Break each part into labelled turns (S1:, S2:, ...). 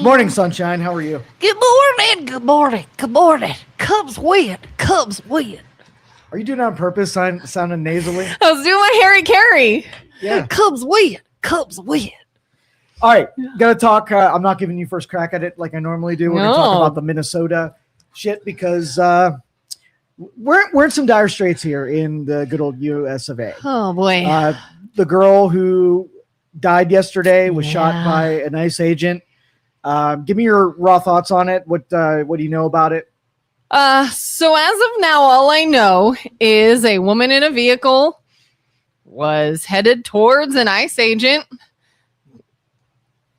S1: Morning, sunshine. How are you?
S2: Good morning, good morning, good morning. Cubs win, Cubs win.
S1: Are you doing it on purpose, sounding nasally?
S3: I was doing my Harry Carey.
S1: Yeah.
S2: Cubs win, Cubs win.
S1: All right, gotta talk. I'm not giving you first crack at it like I normally do. We're gonna talk about the Minnesota shit because we're in some dire straits here in the good old US of A.
S3: Oh boy.
S1: The girl who died yesterday was shot by an ICE agent. Give me your raw thoughts on it. What do you know about it?
S3: So as of now, all I know is a woman in a vehicle was headed towards an ICE agent.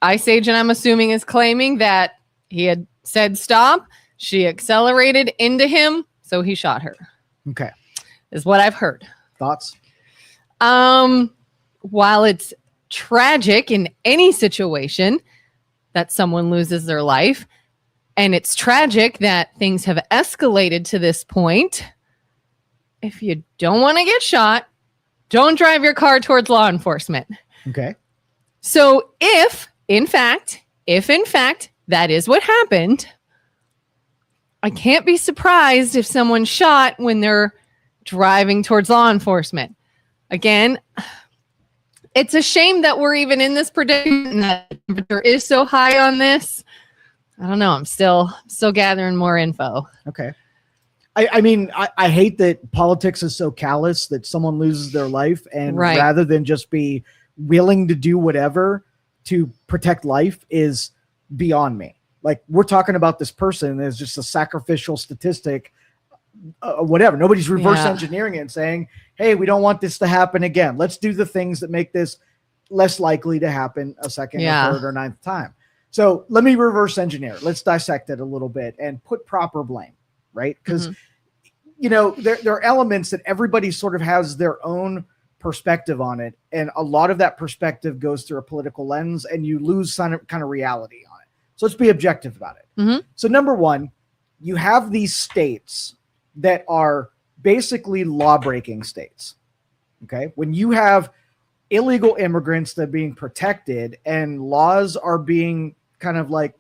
S3: ICE agent, I'm assuming, is claiming that he had said stop. She accelerated into him, so he shot her.
S1: Okay.
S3: Is what I've heard.
S1: Thoughts?
S3: While it's tragic in any situation that someone loses their life, and it's tragic that things have escalated to this point, if you don't want to get shot, don't drive your car towards law enforcement.
S1: Okay.
S3: So if in fact that is what happened, I can't be surprised if someone's shot when they're driving towards law enforcement. Again, it's a shame that we're even in this predicament and that the temperature is so high on this. I don't know. I'm still gathering more info.
S1: Okay. I mean, I hate that politics is so callous that someone loses their life, and rather than just be willing to do whatever to protect life is beyond me. Like, we're talking about this person as just a sacrificial statistic, whatever. Nobody's reverse engineering it and saying, hey, we don't want this to happen again. Let's do the things that make this less likely to happen a second or third or ninth time. So let me reverse engineer. Let's dissect it a little bit and put proper blame, right? Because, you know, there are elements that everybody sort of has their own perspective on it. And a lot of that perspective goes through a political lens and you lose kind of reality on it. So let's be objective about it. So number one, you have these states that are basically law-breaking states. Okay. When you have illegal immigrants that are being protected and laws are being kind of like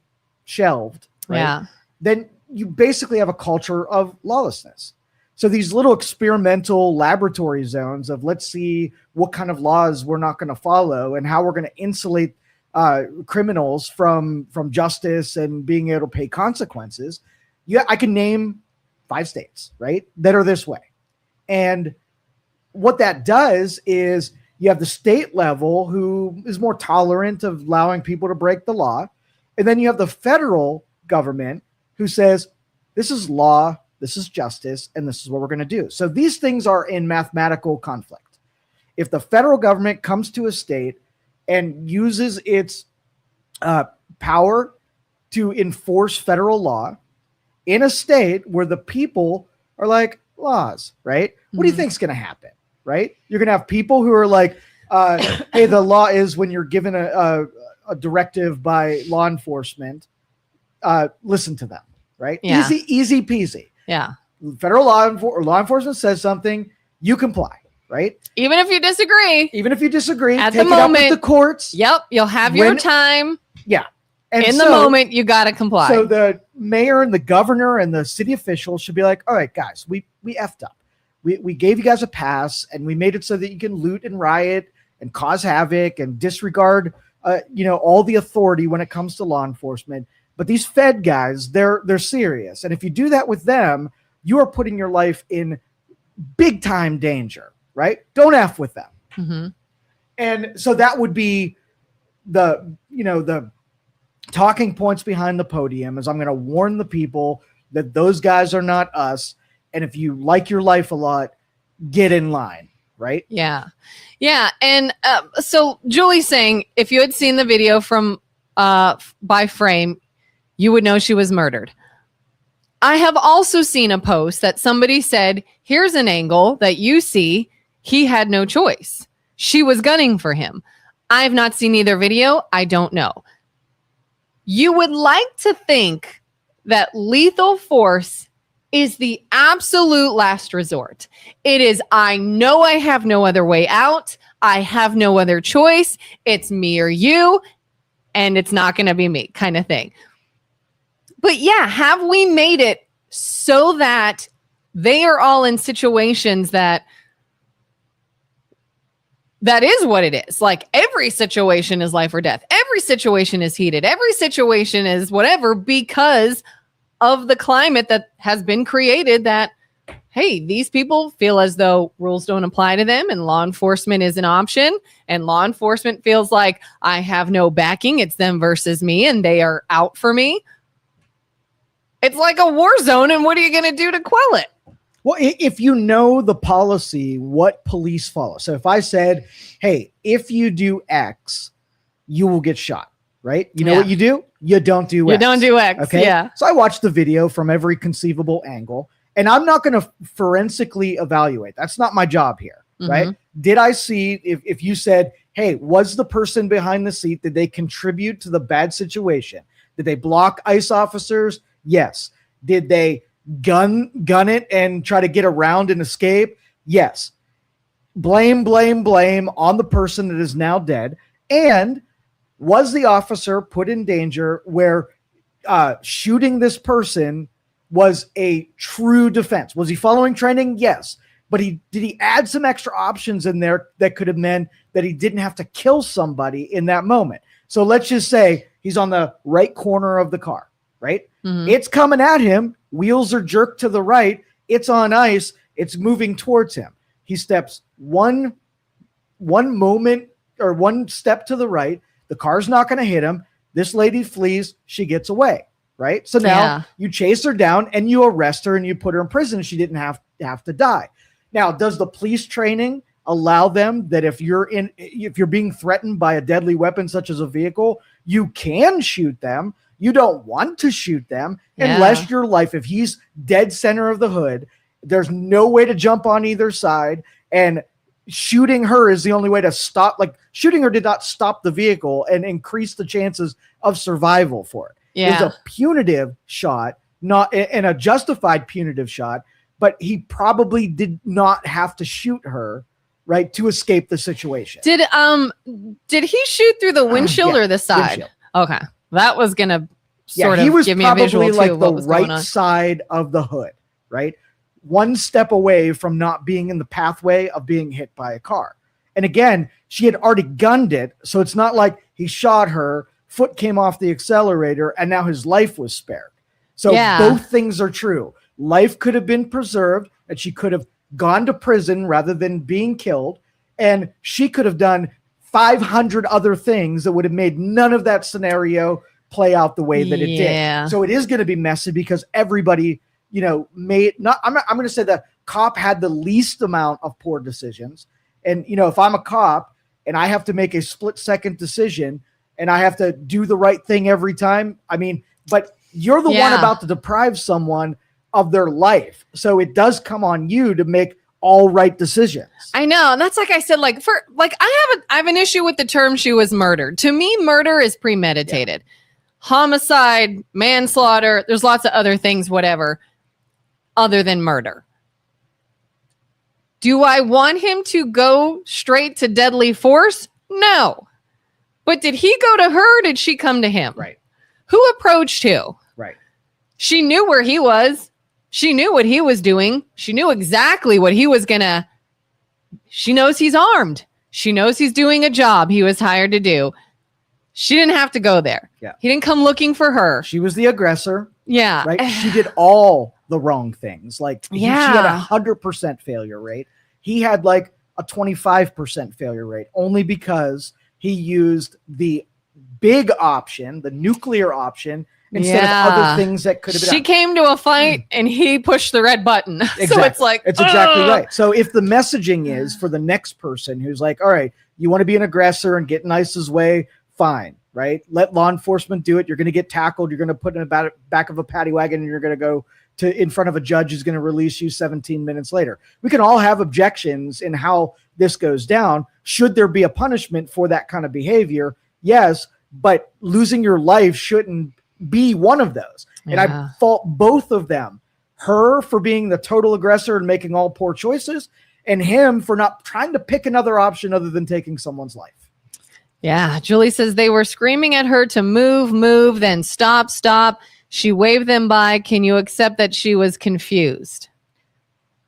S1: shelved, right? Then you basically have a culture of lawlessness. So these little experimental laboratory zones of let's see what kind of laws we're not going to follow and how we're going to insulate criminals from justice and being able to pay consequences. Yeah, I can name 5 states, right, that are this way. And what that does is you have the state level who is more tolerant of allowing people to break the law. And then you have the federal government who says, this is law, this is justice, and this is what we're going to do. So these things are in mathematical conflict. If the federal government comes to a state and uses its power to enforce federal law in a state where the people are like, laws, right? What do you think is going to happen, right? You're going to have people who are like, hey, the law is when you're given a directive by law enforcement, listen to them, right?
S3: Yeah.
S1: Easy peasy.
S3: Yeah.
S1: Federal law enforcement says something, you comply, right?
S3: Even if you disagree.
S1: At
S3: the moment,
S1: it up with the courts.
S3: Yep. You'll have your time.
S1: Yeah. And
S3: in the moment, you got to comply.
S1: So the mayor and the governor and the city officials should be like, all right, guys, we effed up. We gave you guys a pass and we made it so that you can loot and riot and cause havoc and disregard, all the authority when it comes to law enforcement. But these Fed guys, they're serious. And if you do that with them, you are putting your life in big time danger, right? Don't F with them. And so that would be the talking points behind the podium is I'm going to warn the people that those guys are not us. And if you like your life a lot, get in line, right?
S3: Yeah. Yeah. And so Julie's saying, if you had seen the video from by frame, you would know she was murdered. I have also seen a post that somebody said, here's an angle that you see. He had no choice. She was gunning for him. I have not seen either video. I don't know. You would like to think that lethal force is the absolute last resort. It is, I know I have no other way out. I have no other choice. It's me or you. and it's not going to be me kind of thing. But yeah, have we made it so that they are all in situations that is what it is? Like every situation is life or death. Every situation is heated. Every situation is whatever because of the climate that has been created that, hey, these people feel as though rules don't apply to them and law enforcement is an option. And law enforcement feels like I have no backing. It's them versus me and they are out for me. It's like a war zone. And what are you going to do to quell it?
S1: Well, if you know the policy, what police follow. So if I said, hey, if you do X, you will get shot, right? You know what you do? You don't do X.
S3: You don't do X,
S1: okay?
S3: Yeah.
S1: So I watched the video from every conceivable angle, and I'm not going to forensically evaluate. That's not my job here, right? Did I see, if you said, hey, was the person behind the seat, did they contribute to the bad situation? Did they block ICE officers? Yes. Did they gun it and try to get around and escape? Yes. Blame on the person that is now dead. And was the officer put in danger where shooting this person was a true defense? Was he following training? Yes. But did he add some extra options in there that could have meant that he didn't have to kill somebody in that moment? So let's just say he's on the right corner of the car, right? It's coming at him. Wheels are jerked to the right. It's on ice. It's moving towards him. He steps one moment or one step to the right. The car's not going to hit him. This lady flees. She gets away, right? So now you chase her down and you arrest her and you put her in prison. She didn't have to die. Now, does the police training allow them that if you're being threatened by a deadly weapon such as a vehicle, you can shoot them? You don't want to shoot them unless your life, if he's dead center of the hood, there's no way to jump on either side. And shooting her is the only way to stop. Like shooting her did not stop the vehicle and increase the chances of survival for it. It was a punitive shot, not and a justified punitive shot, but he probably did not have to shoot her, right, to escape the situation.
S3: Did he shoot through the windshield or the side?
S1: Windshield.
S3: Okay. That was going to sort
S1: he
S3: of
S1: was
S3: give me a visual
S1: probably
S3: too
S1: like the right side of the hood, right? One step away from not being in the pathway of being hit by a car. And again, she had already gunned it. So it's not like he shot her, foot came off the accelerator, and now his life was spared. So both things are true. Life could have been preserved and she could have gone to prison rather than being killed. And she could have done 500 other things that would have made none of that scenario play out the way that it did. So it is going to be messy because everybody, I'm going to say the cop had the least amount of poor decisions. And, if I'm a cop and I have to make a split-second decision and I have to do the right thing every time, but you're the one about to deprive someone of their life. So it does come on you to make all right decisions. I
S3: know. And that's like I said, I have an issue with the term she was murdered. To me, murder is premeditated. Homicide, manslaughter, there's lots of other things, whatever, other than murder. Do I want him to go straight to deadly force? No. But did he go to her or did she come to him?
S1: Right.
S3: Who approached who?
S1: Right.
S3: She knew where he was. She knew what he was doing. She knew exactly what he was she knows he's armed. She knows he's doing a job he was hired to do. She didn't have to go there.
S1: Yeah.
S3: He didn't come looking for her.
S1: She was the aggressor.
S3: Yeah.
S1: Right. She did all the wrong things. She had 100% failure rate. He had like a 25% failure rate only because he used the big option, the nuclear option, instead of other things that could have been.
S3: She came to a fight and he pushed the red button.
S1: Exactly.
S3: So it's like,
S1: it's exactly right. So if the messaging is for the next person who's like, all right, you want to be an aggressor and get in ICE's way, fine, right? Let law enforcement do it. You're going to get tackled. You're going to put in the back of a paddy wagon and you're going to go in front of a judge who's going to release you 17 minutes later. We can all have objections in how this goes down. Should there be a punishment for that kind of behavior? Yes, but losing your life shouldn't be one of those. And I fault both of them. Her for being the total aggressor and making all poor choices, and him for not trying to pick another option other than taking someone's life.
S3: Yeah. Julie says they were screaming at her to move, then stop. She waved them by. Can you accept that she was confused?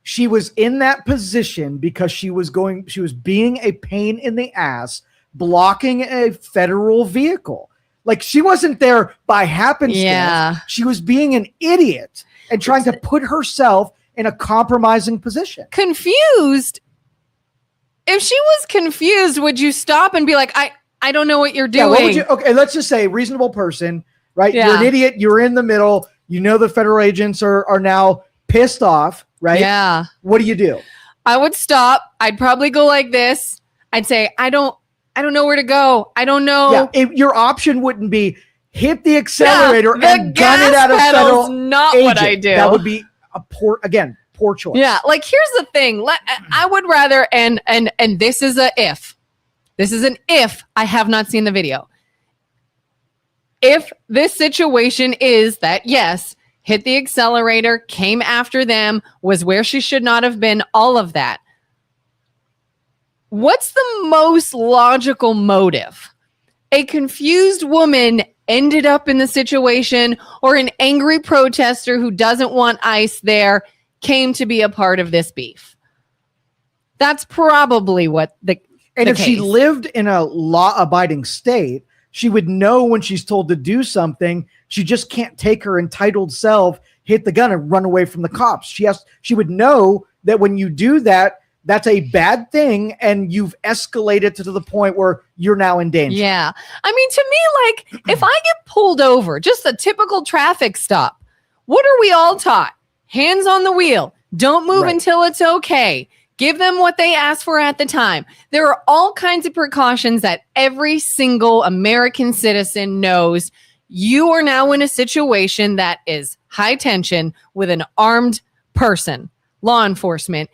S1: She was in that position because she was being a pain in the ass, blocking a federal vehicle. Like, she wasn't there by happenstance.
S3: Yeah.
S1: She was being an idiot and trying to put herself in a compromising position.
S3: Confused? If she was confused, would you stop and be like, I don't know what you're doing?
S1: Yeah, what would you, okay, let's just say reasonable person, right?
S3: Yeah.
S1: You're an idiot. You're in the middle. You know the federal agents are now pissed off, right?
S3: Yeah.
S1: What do?
S3: I would stop. I'd probably go like this. I'd say, I don't know where to go. I don't know.
S1: Yeah, your option wouldn't be hit the accelerator
S3: the
S1: and gun it at a
S3: pedal's
S1: federal
S3: not
S1: agent.
S3: what I do.
S1: That would be a poor choice.
S3: Yeah, like here's the thing. I would rather, and this is a if. This is an if. I have not seen the video. If this situation is that, yes, hit the accelerator, came after them, was where she should not have been, all of that. What's the most logical motive? A confused woman ended up in the situation, or an angry protester who doesn't want ICE there came to be a part of this beef. That's probably what the
S1: if
S3: case.
S1: She lived in a law-abiding state, she would know when she's told to do something. She just can't take her entitled self, hit the gun, and run away from the cops. She would know that when you do that, that's a bad thing, and you've escalated to the point where you're now in danger.
S3: Yeah. I mean, to me, like, if I get pulled over, just a typical traffic stop, what are we all taught? Hands on the wheel. Don't move until it's okay. Give them what they asked for at the time. There are all kinds of precautions that every single American citizen knows. You are now in a situation that is high tension with an armed person, law enforcement,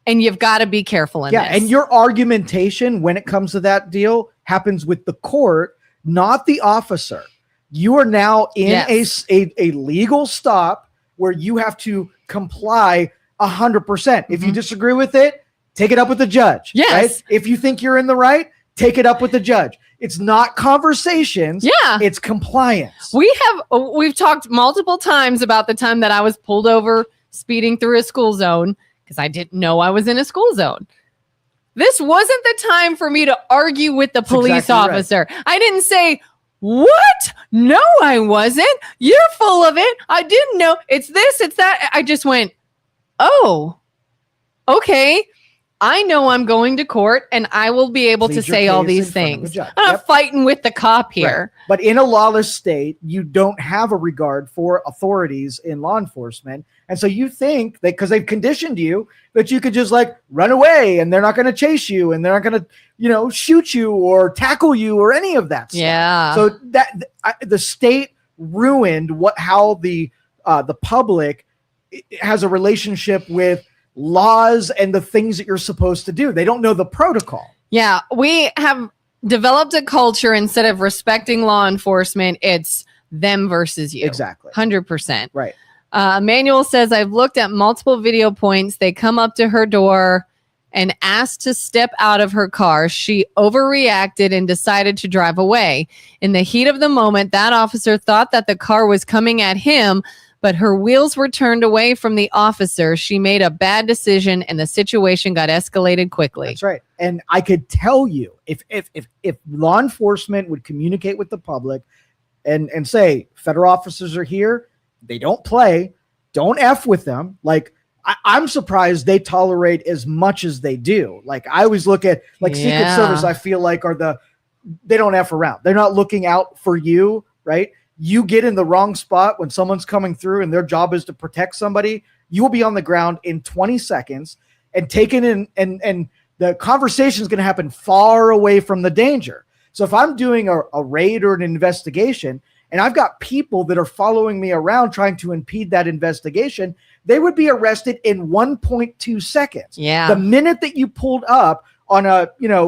S3: and you've got to be careful in this.
S1: And your argumentation when it comes to that deal happens with the court, not the officer. You are now in a legal stop where you have to comply 100%. If you disagree with it, take it up with the judge.
S3: Yes.
S1: Right? If you think you're in the right, take it up with the judge. It's not conversations.
S3: Yeah.
S1: It's compliance.
S3: We've talked multiple times about the time that I was pulled over speeding through a school zone because I didn't know I was in a school zone. This wasn't the time for me to argue with the police officer. Right. I didn't say, what? No, I wasn't. You're full of it. I didn't know. It's this, it's that. I just went, oh, okay. I know I'm going to court and I will be able to say all these things. I'm not fighting with the cop here.
S1: Right. But in a lawless state, you don't have a regard for authorities in law enforcement. And so you think that because they've conditioned you that you could just like run away and they're not going to chase you and they're not going to, shoot you or tackle you or any of that stuff.
S3: Yeah.
S1: So the state ruined how the public has a relationship with laws and the things that you're supposed to do. They don't know the protocol.
S3: Yeah, we have developed a culture instead of respecting law enforcement. It's them versus you.
S1: Exactly.
S3: 100%.
S1: Right.
S3: Manuel says, I've looked at multiple video points. They come up to her door and asked to step out of her car. She overreacted and decided to drive away. In the heat of the moment, that officer thought that the car was coming at him, but her wheels were turned away from the officer. She made a bad decision and the situation got escalated quickly.
S1: That's right. And I could tell you if law enforcement would communicate with the public and say, federal officers are here, they don't play, don't F with them. Like, I'm surprised they tolerate as much as they do. Like, I always look at Secret Service, I feel like they don't F around. They're not looking out for you, right? You get in the wrong spot when someone's coming through and their job is to protect somebody, you will be on the ground in 20 seconds and taken in, and the conversation is going to happen far away from the danger. So if I'm doing a raid or an investigation and I've got people that are following me around trying to impede that investigation, they would be arrested in 1.2 seconds.
S3: Yeah.
S1: The minute that you pulled up on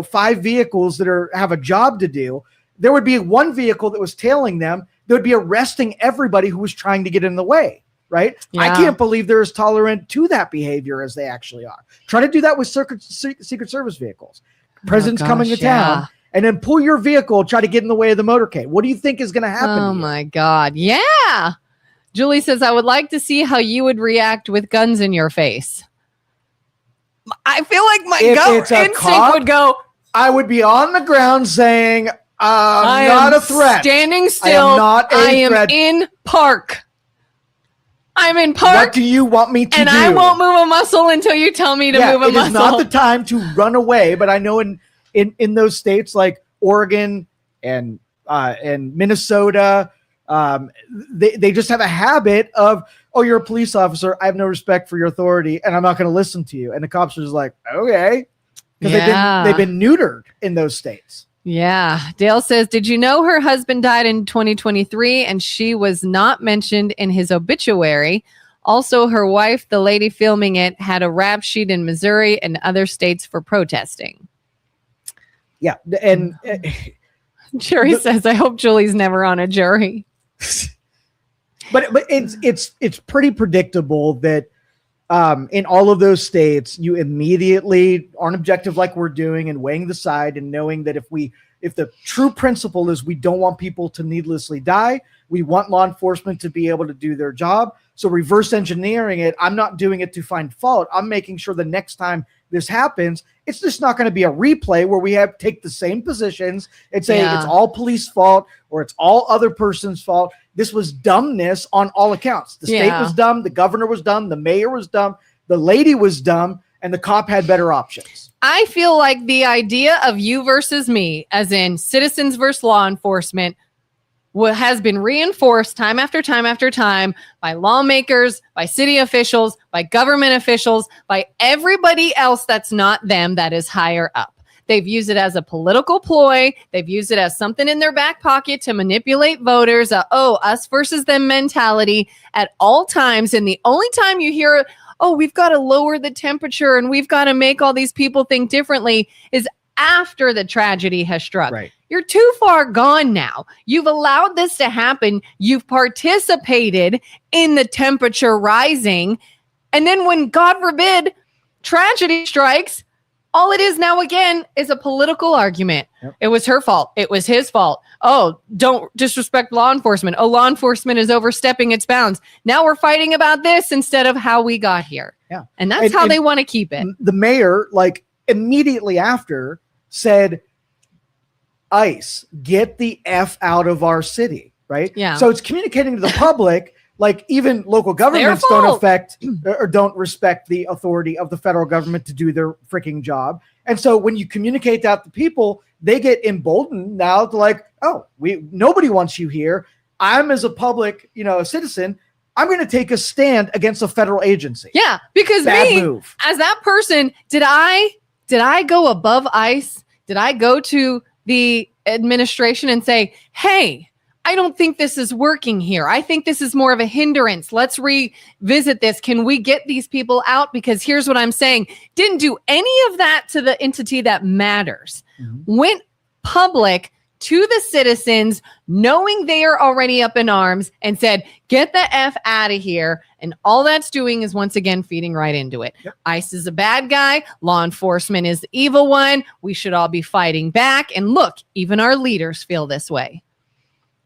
S1: 5 vehicles that have a job to do, there would be one vehicle that was tailing them. They would be arresting everybody who was trying to get in the way, right?
S3: Yeah.
S1: I can't believe they're as tolerant to that behavior as they actually are. Try to do that with Secret Service vehicles. President's coming to town, and then pull your vehicle, try to get in the way of the motorcade. What do you think is going to happen?
S3: Oh my God. Yeah. Julie says, I would like to see how you would react with guns in your face. I feel like my gut instinct would go,
S1: I would be on the ground saying, I'm not a threat.
S3: Standing still. I am in park. I'm in park.
S1: What do you want me to do?
S3: And I won't move a muscle until you tell me to move a muscle.
S1: It is not the time to run away, but I know in those states like Oregon and Minnesota, they just have a habit of, oh, you're a police officer. I have no respect for your authority, and I'm not going to listen to you. And the cops are just like, okay. Because they've been neutered in those states.
S3: Yeah. Dale says, did you know her husband died in 2023 and she was not mentioned in his obituary? Also, her wife, the lady filming it, had a rap sheet in Missouri and other states for protesting.
S1: Yeah. And
S3: Jerry says, I hope Julie's never on a jury.
S1: But it's pretty predictable that in all of those states, you immediately aren't objective like we're doing and weighing the side and knowing that if the true principle is we don't want people to needlessly die, we want law enforcement to be able to do their job. So reverse engineering it, I'm not doing it to find fault. I'm making sure the next time this happens, it's just not going to be a replay where we take the same positions and say it's all police fault or it's all other person's fault. This was dumbness on all accounts. The state was dumb. The governor was dumb. The mayor was dumb. The lady was dumb. And the cop had better options.
S3: I feel like the idea of you versus me, as in citizens versus law enforcement, has been reinforced time after time after time by lawmakers, by city officials, by government officials, by everybody else that's not them, that is higher up. They've used it as a political ploy. They've used it as something in their back pocket to manipulate voters. Us versus them mentality at all times. And the only time you hear, oh, we've got to lower the temperature and we've got to make all these people think differently is after the tragedy has struck. Right. You're too far gone now. You've allowed this to happen. You've participated in the temperature rising. And then when, God forbid, tragedy strikes, all it is now again is a political argument. Yep. It was her fault. It was his fault. Oh, don't disrespect law enforcement. Oh, law enforcement is overstepping its bounds. Now we're fighting about this instead of how we got here.
S1: Yeah.
S3: And that's how they want to keep it.
S1: The mayor, immediately after, said, ICE, get the F out of our city, right? Yeah. So it's communicating to the public, even local governments don't respect the authority of the federal government to do their freaking job. And so when you communicate that to people, they get emboldened now to nobody wants you here. I'm as a public, a citizen, I'm going to take a stand against a federal agency.
S3: Yeah, because move. As that person, did I go above ICE? Did I go to the administration and say, hey, I don't think this is working here. I think this is more of a hindrance. Let's revisit this. Can we get these people out? Because here's what I'm saying. Didn't do any of that to the entity that matters. Mm-hmm. Went public to the citizens, knowing they are already up in arms, and said, get the F out of here. And all that's doing is once again feeding right into it. Yep. ICE is a bad guy. Law enforcement is the evil one. We should all be fighting back. And look, even our leaders feel this way.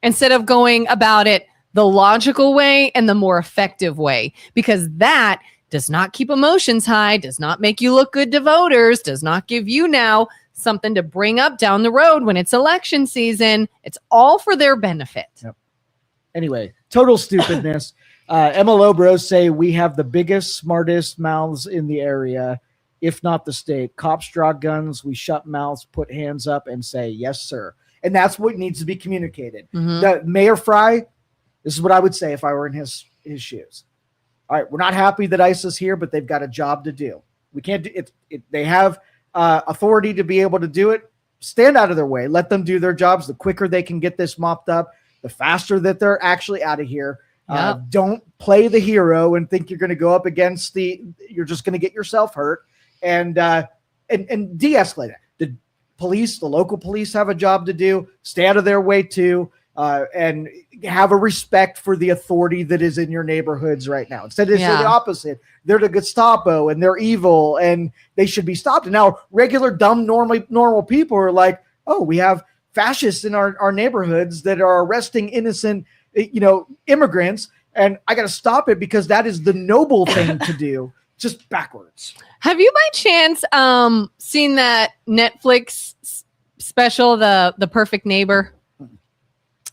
S3: Instead of going about it the logical way and the more effective way, because that does not keep emotions high, does not make you look good to voters, does not give you now something to bring up down the road when it's election season. It's all for their benefit. Yep.
S1: Anyway, total stupidness. MLO bros say we have the biggest, smartest mouths in the area, if not the state. Cops draw guns, we shut mouths, put hands up, and say, yes, sir. And that's what needs to be communicated. Mm-hmm. Mayor Fry, this is what I would say if I were in his shoes. All right, we're not happy that ICE is here, but they've got a job to do. We can't do it. They have authority to be able to do it. Stand out of their way. Let them do their jobs. The quicker they can get this mopped up, the faster that they're actually out of here. Yep. Don't play the hero and think you're going to go up against you're just going to get yourself hurt, and de-escalate it. The local police have a job to do. Stay out of their way too, and have a respect for the authority that is in your neighborhoods right now. Instead, it's the opposite. They're the Gestapo and they're evil and they should be stopped. And now regular, dumb, normal people are like, oh, we have fascists in our neighborhoods that are arresting innocent, immigrants, and I got to stop it because that is the noble thing to do. Just backwards.
S3: Have you by chance seen that Netflix special, The Perfect Neighbor?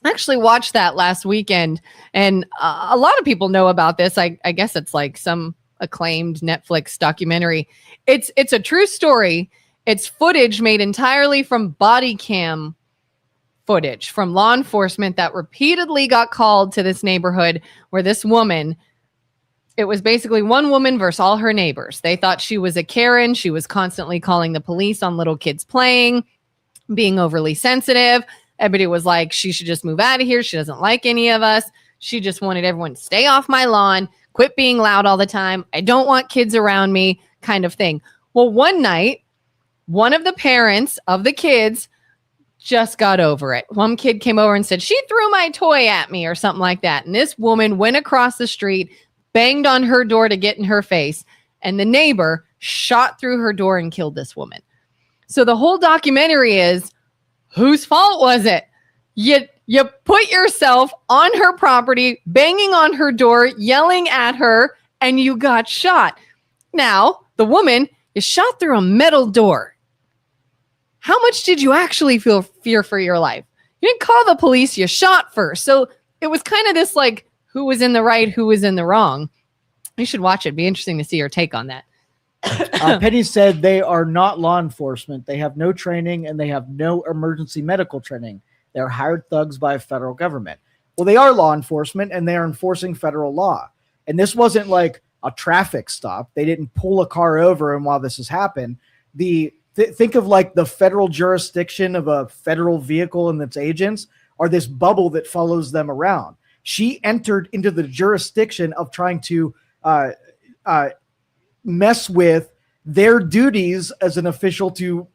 S3: I actually watched that last weekend, and a lot of people know about this. I guess it's like some acclaimed Netflix documentary. It's a true story. It's footage made entirely from body cam footage from law enforcement that repeatedly got called to this neighborhood where this woman, it was basically one woman versus all her neighbors. They thought she was a Karen. She was constantly calling the police on little kids playing, being overly sensitive. Everybody was like, she should just move out of here. She doesn't like any of us. She just wanted everyone to stay off my lawn, quit being loud all the time. I don't want kids around me, kind of thing. Well, one night, one of the parents of the kids just got over it. One kid came over and said, she threw my toy at me or something like that. And this woman went across the street, banged on her door to get in her face. And the neighbor shot through her door and killed this woman. So the whole documentary is, whose fault was it? You put yourself on her property, banging on her door, yelling at her, and you got shot. Now, the woman is shot through a metal door. How much did you actually feel fear for your life? You didn't call the police, you shot first. So it was kind of this like, who was in the right, who was in the wrong. You should watch it. It'd be interesting to see your take on that.
S1: Penny said they are not law enforcement. They have no training and they have no emergency medical training. They're hired thugs by a federal government. Well, they are law enforcement and they are enforcing federal law. And this wasn't like a traffic stop. They didn't pull a car over. And while this has happened, think of like the federal jurisdiction of a federal vehicle and its agents are this bubble that follows them around. She entered into the jurisdiction of trying to mess with their duties as an official to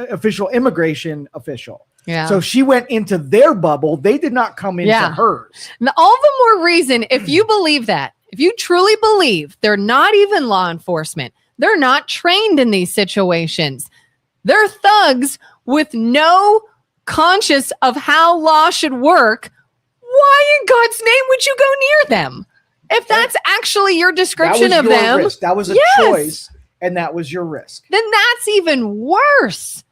S1: official immigration official.
S3: Yeah.
S1: So she went into their bubble. They did not come into hers.
S3: And all the more reason, if you believe that, if you truly believe they're not even law enforcement, they're not trained in these situations. They're thugs with no conscience of how law should work. Why in God's name would you go near them? If that's actually your description of them.
S1: Risk. That was a choice, and that was your risk.
S3: Then that's even worse.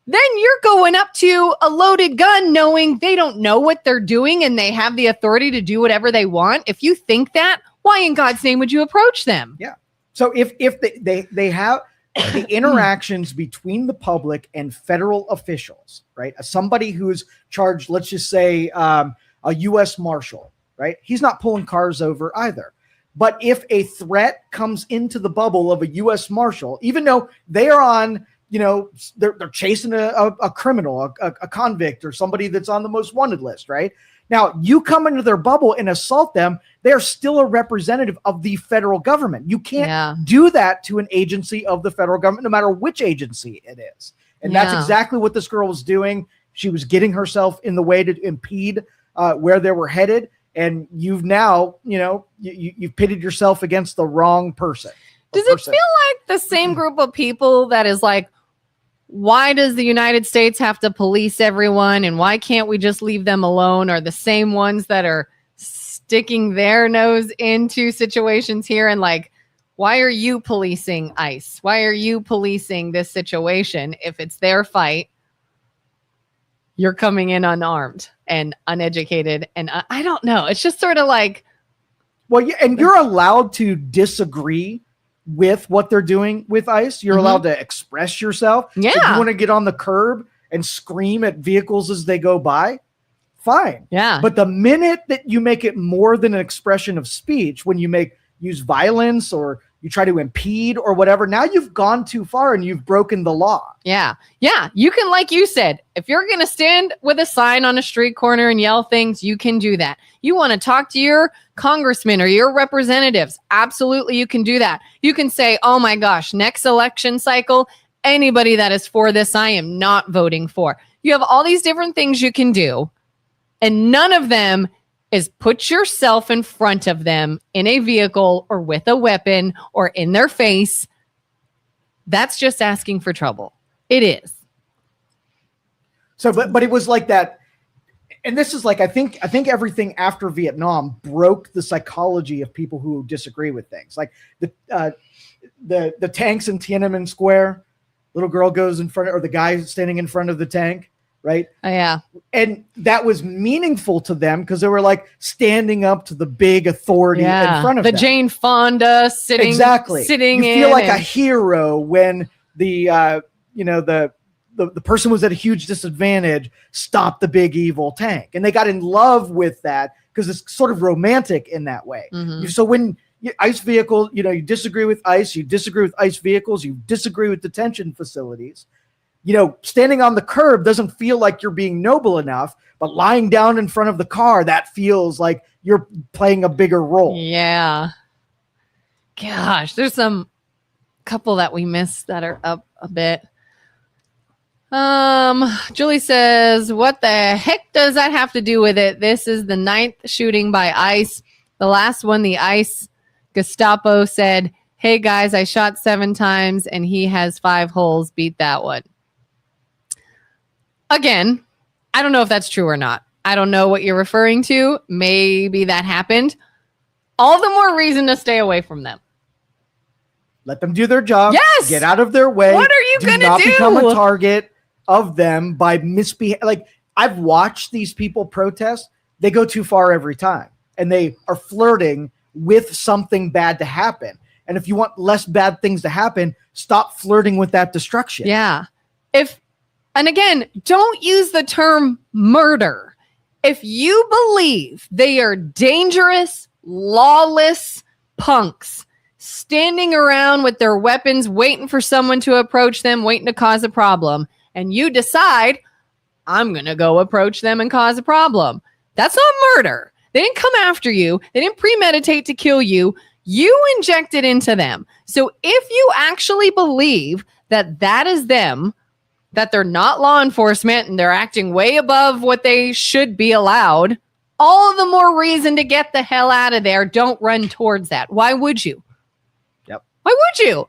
S3: Then you're going up to a loaded gun knowing they don't know what they're doing and they have the authority to do whatever they want. If you think that, why in God's name would you approach them?
S1: Yeah. So if they have the interactions between the public and federal officials, right? Somebody who's charged, let's just say a U.S. Marshal, right? He's not pulling cars over either. But if a threat comes into the bubble of a U.S. Marshal, even though they are on, they're chasing a criminal, a convict, or somebody that's on the most wanted list, right? Now, you come into their bubble and assault them, they're still a representative of the federal government. You can't do that to an agency of the federal government, no matter which agency it is. And that's exactly what this girl was doing. She was getting herself in the way to impede where they were headed. And you've now, you've pitted yourself against the wrong person.
S3: Does it feel like the same group of people that is like, why does the United States have to police everyone and why can't we just leave them alone, are the same ones that are sticking their nose into situations here and like, why are you policing ICE? Why are you policing this situation? If it's their fight, you're coming in unarmed and uneducated. And I don't know. It's just sort of like.
S1: Well, yeah, and you're allowed to disagree with what they're doing with ICE. You're allowed to express yourself.
S3: Yeah.
S1: So if you want to get on the curb and scream at vehicles as they go by, fine.
S3: Yeah.
S1: But the minute that you make it more than an expression of speech, when you use violence or you try to impede or whatever, now you've gone too far and you've broken the law.
S3: Yeah. Yeah. You can, like you said, if you're going to stand with a sign on a street corner and yell things, you can do that. You want to talk to your congressman or your representatives. Absolutely. You can do that. You can say, oh my gosh, next election cycle, anybody that is for this, I am not voting for. You have all these different things you can do. And none of them is put yourself in front of them in a vehicle or with a weapon or in their face. That's just asking for trouble. It is.
S1: So, but it was like that. And this is like, I think everything after Vietnam broke the psychology of people who disagree with things. Like the tanks in Tiananmen Square, little girl goes in front, or the guy standing in front of the tank, right?
S3: Oh, yeah.
S1: And that was meaningful to them because they were like standing up to the big authority in front of them.
S3: The Jane Fonda sitting.
S1: You feel like a hero when the person was at a huge disadvantage, stopped the big evil tank. And they got in love with that because it's sort of romantic in that way.
S3: Mm-hmm.
S1: So when ICE vehicle, you disagree with ICE, you disagree with ICE vehicles, you disagree with detention facilities, standing on the curb doesn't feel like you're being noble enough, but lying down in front of the car, that feels like you're playing a bigger role.
S3: Yeah. Gosh, there's some couple that we missed that are up a bit. Julie says, what the heck does that have to do with it? This is the 9th shooting by ICE. The last one, the ICE Gestapo said, hey guys, I shot 7 times and he has 5 holes. Beat that one. Again, I don't know if that's true or not. I don't know what you're referring to. Maybe that happened. All the more reason to stay away from them.
S1: Let them do their job.
S3: Yes.
S1: Get out of their way.
S3: What are you going to do?
S1: Not become a target of them by misbehaving. Like, I've watched these people protest. They go too far every time. And they are flirting with something bad to happen. And if you want less bad things to happen, stop flirting with that destruction.
S3: Yeah. And again, don't use the term murder. If you believe they are dangerous, lawless punks standing around with their weapons, waiting for someone to approach them, waiting to cause a problem, and you decide, I'm going to go approach them and cause a problem, that's not murder. They didn't come after you. They didn't premeditate to kill you. You injected into them. So if you actually believe that that is them, that they're not law enforcement and they're acting way above what they should be allowed, all the more reason to get the hell out of there. Don't run towards that. Why would you?
S1: Yep.
S3: Why would you?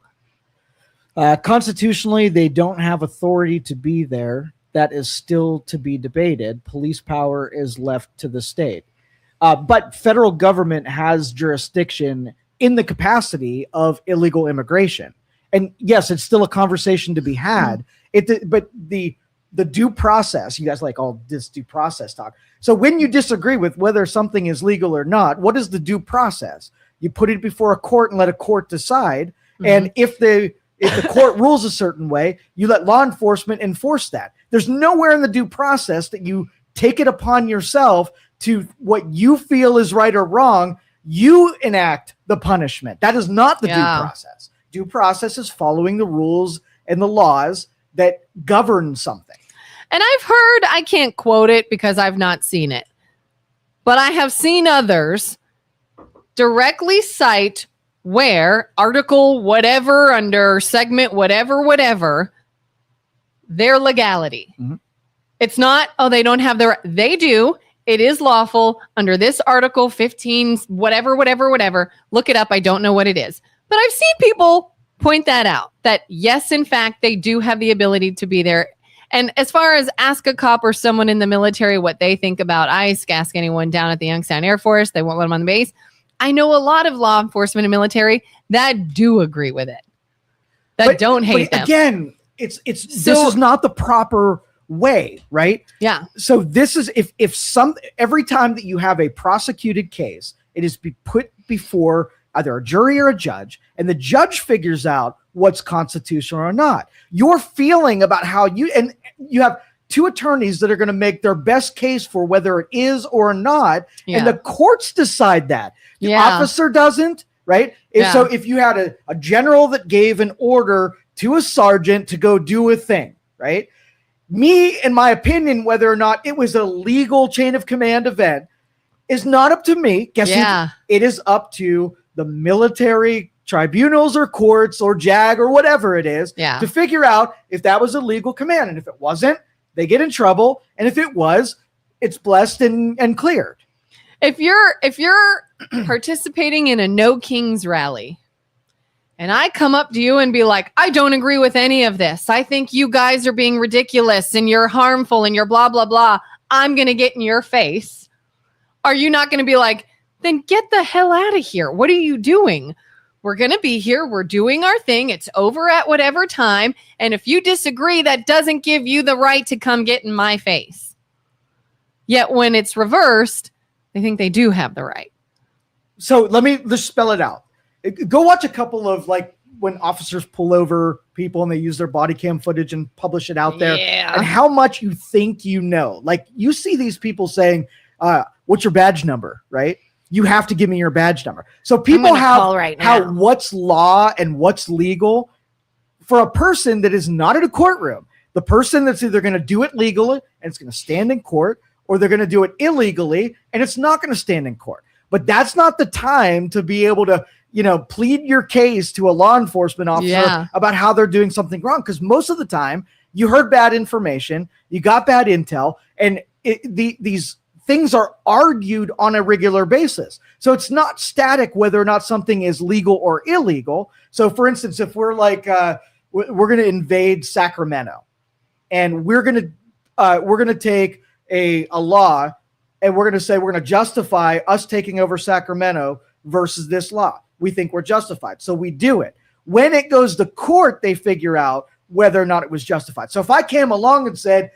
S1: Constitutionally, they don't have authority to be there. That is still to be debated. Police power is left to the state. But federal government has jurisdiction in the capacity of illegal immigration. And yes, it's still a conversation to be had. But the due process, you guys like all this due process talk. So when you disagree with whether something is legal or not, what is the due process? You put it before a court and let a court decide. Mm-hmm. And if the court rules a certain way, you let law enforcement enforce that. There's nowhere in the due process that you take it upon yourself to what you feel is right or wrong. You enact the punishment. That is not the due process. Due process is following the rules and the laws that govern something.
S3: And I've heard, I can't quote it because I've not seen it, but I have seen others directly cite where article whatever under segment whatever their legality. Mm-hmm. It's not, they don't have they do. It is lawful under this article 15, whatever. Look it up. I don't know what it is. But I've seen people point that out, that yes, in fact, they do have the ability to be there. And as far as ask a cop or someone in the military what they think about ICE, ask anyone down at the Youngstown Air Force, they won't let them on the base. I know a lot of law enforcement and military that do agree with it, that don't hate them.
S1: Again, this is not the proper way, right?
S3: Yeah.
S1: So this is every time that you have a prosecuted case, it is put before either a jury or a judge, and the judge figures out what's constitutional or not. Your feeling about how you have 2 attorneys that are going to make their best case for whether it is or not, and the courts decide that. The officer doesn't, right? So if you had a general that gave an order to a sergeant to go do a thing, right? Me, in my opinion, whether or not it was a legal chain of command event is not up to me. It is up to the military tribunals or courts or JAG or whatever it is to figure out if that was a legal command. And if it wasn't, they get in trouble. And if it was, it's blessed and cleared. If
S3: you're participating in a No Kings rally and I come up to you and be like, I don't agree with any of this. I think you guys are being ridiculous and you're harmful and you're blah, blah, blah. I'm going to get in your face. Are you not going to be like, then get the hell out of here? What are you doing? We're going to be here. We're doing our thing. It's over at whatever time. And if you disagree, that doesn't give you the right to come get in my face. Yet when it's reversed, they think they do have the right.
S1: So let me just spell it out. Go watch a couple of like when officers pull over people and they use their body cam footage and publish it out there.
S3: Yeah.
S1: And how much you think you know. Like you see these people saying, what's your badge number, right? You have to give me your badge number. So people have how what's law and what's legal for a person that is not in a courtroom. The person that's either going to do it legally and it's going to stand in court, or they're going to do it illegally and it's not going to stand in court. But that's not the time to be able to, plead your case to a law enforcement officer about how they're doing something wrong. Because most of the time you heard bad information, you got bad intel, and these things are argued on a regular basis. So it's not static whether or not something is legal or illegal. So for instance, if we're like, we're going to invade Sacramento and we're going to take a law and we're going to say, we're going to justify us taking over Sacramento versus this law. We think we're justified. So we do it. When it goes to court, they figure out whether or not it was justified. So if I came along and said,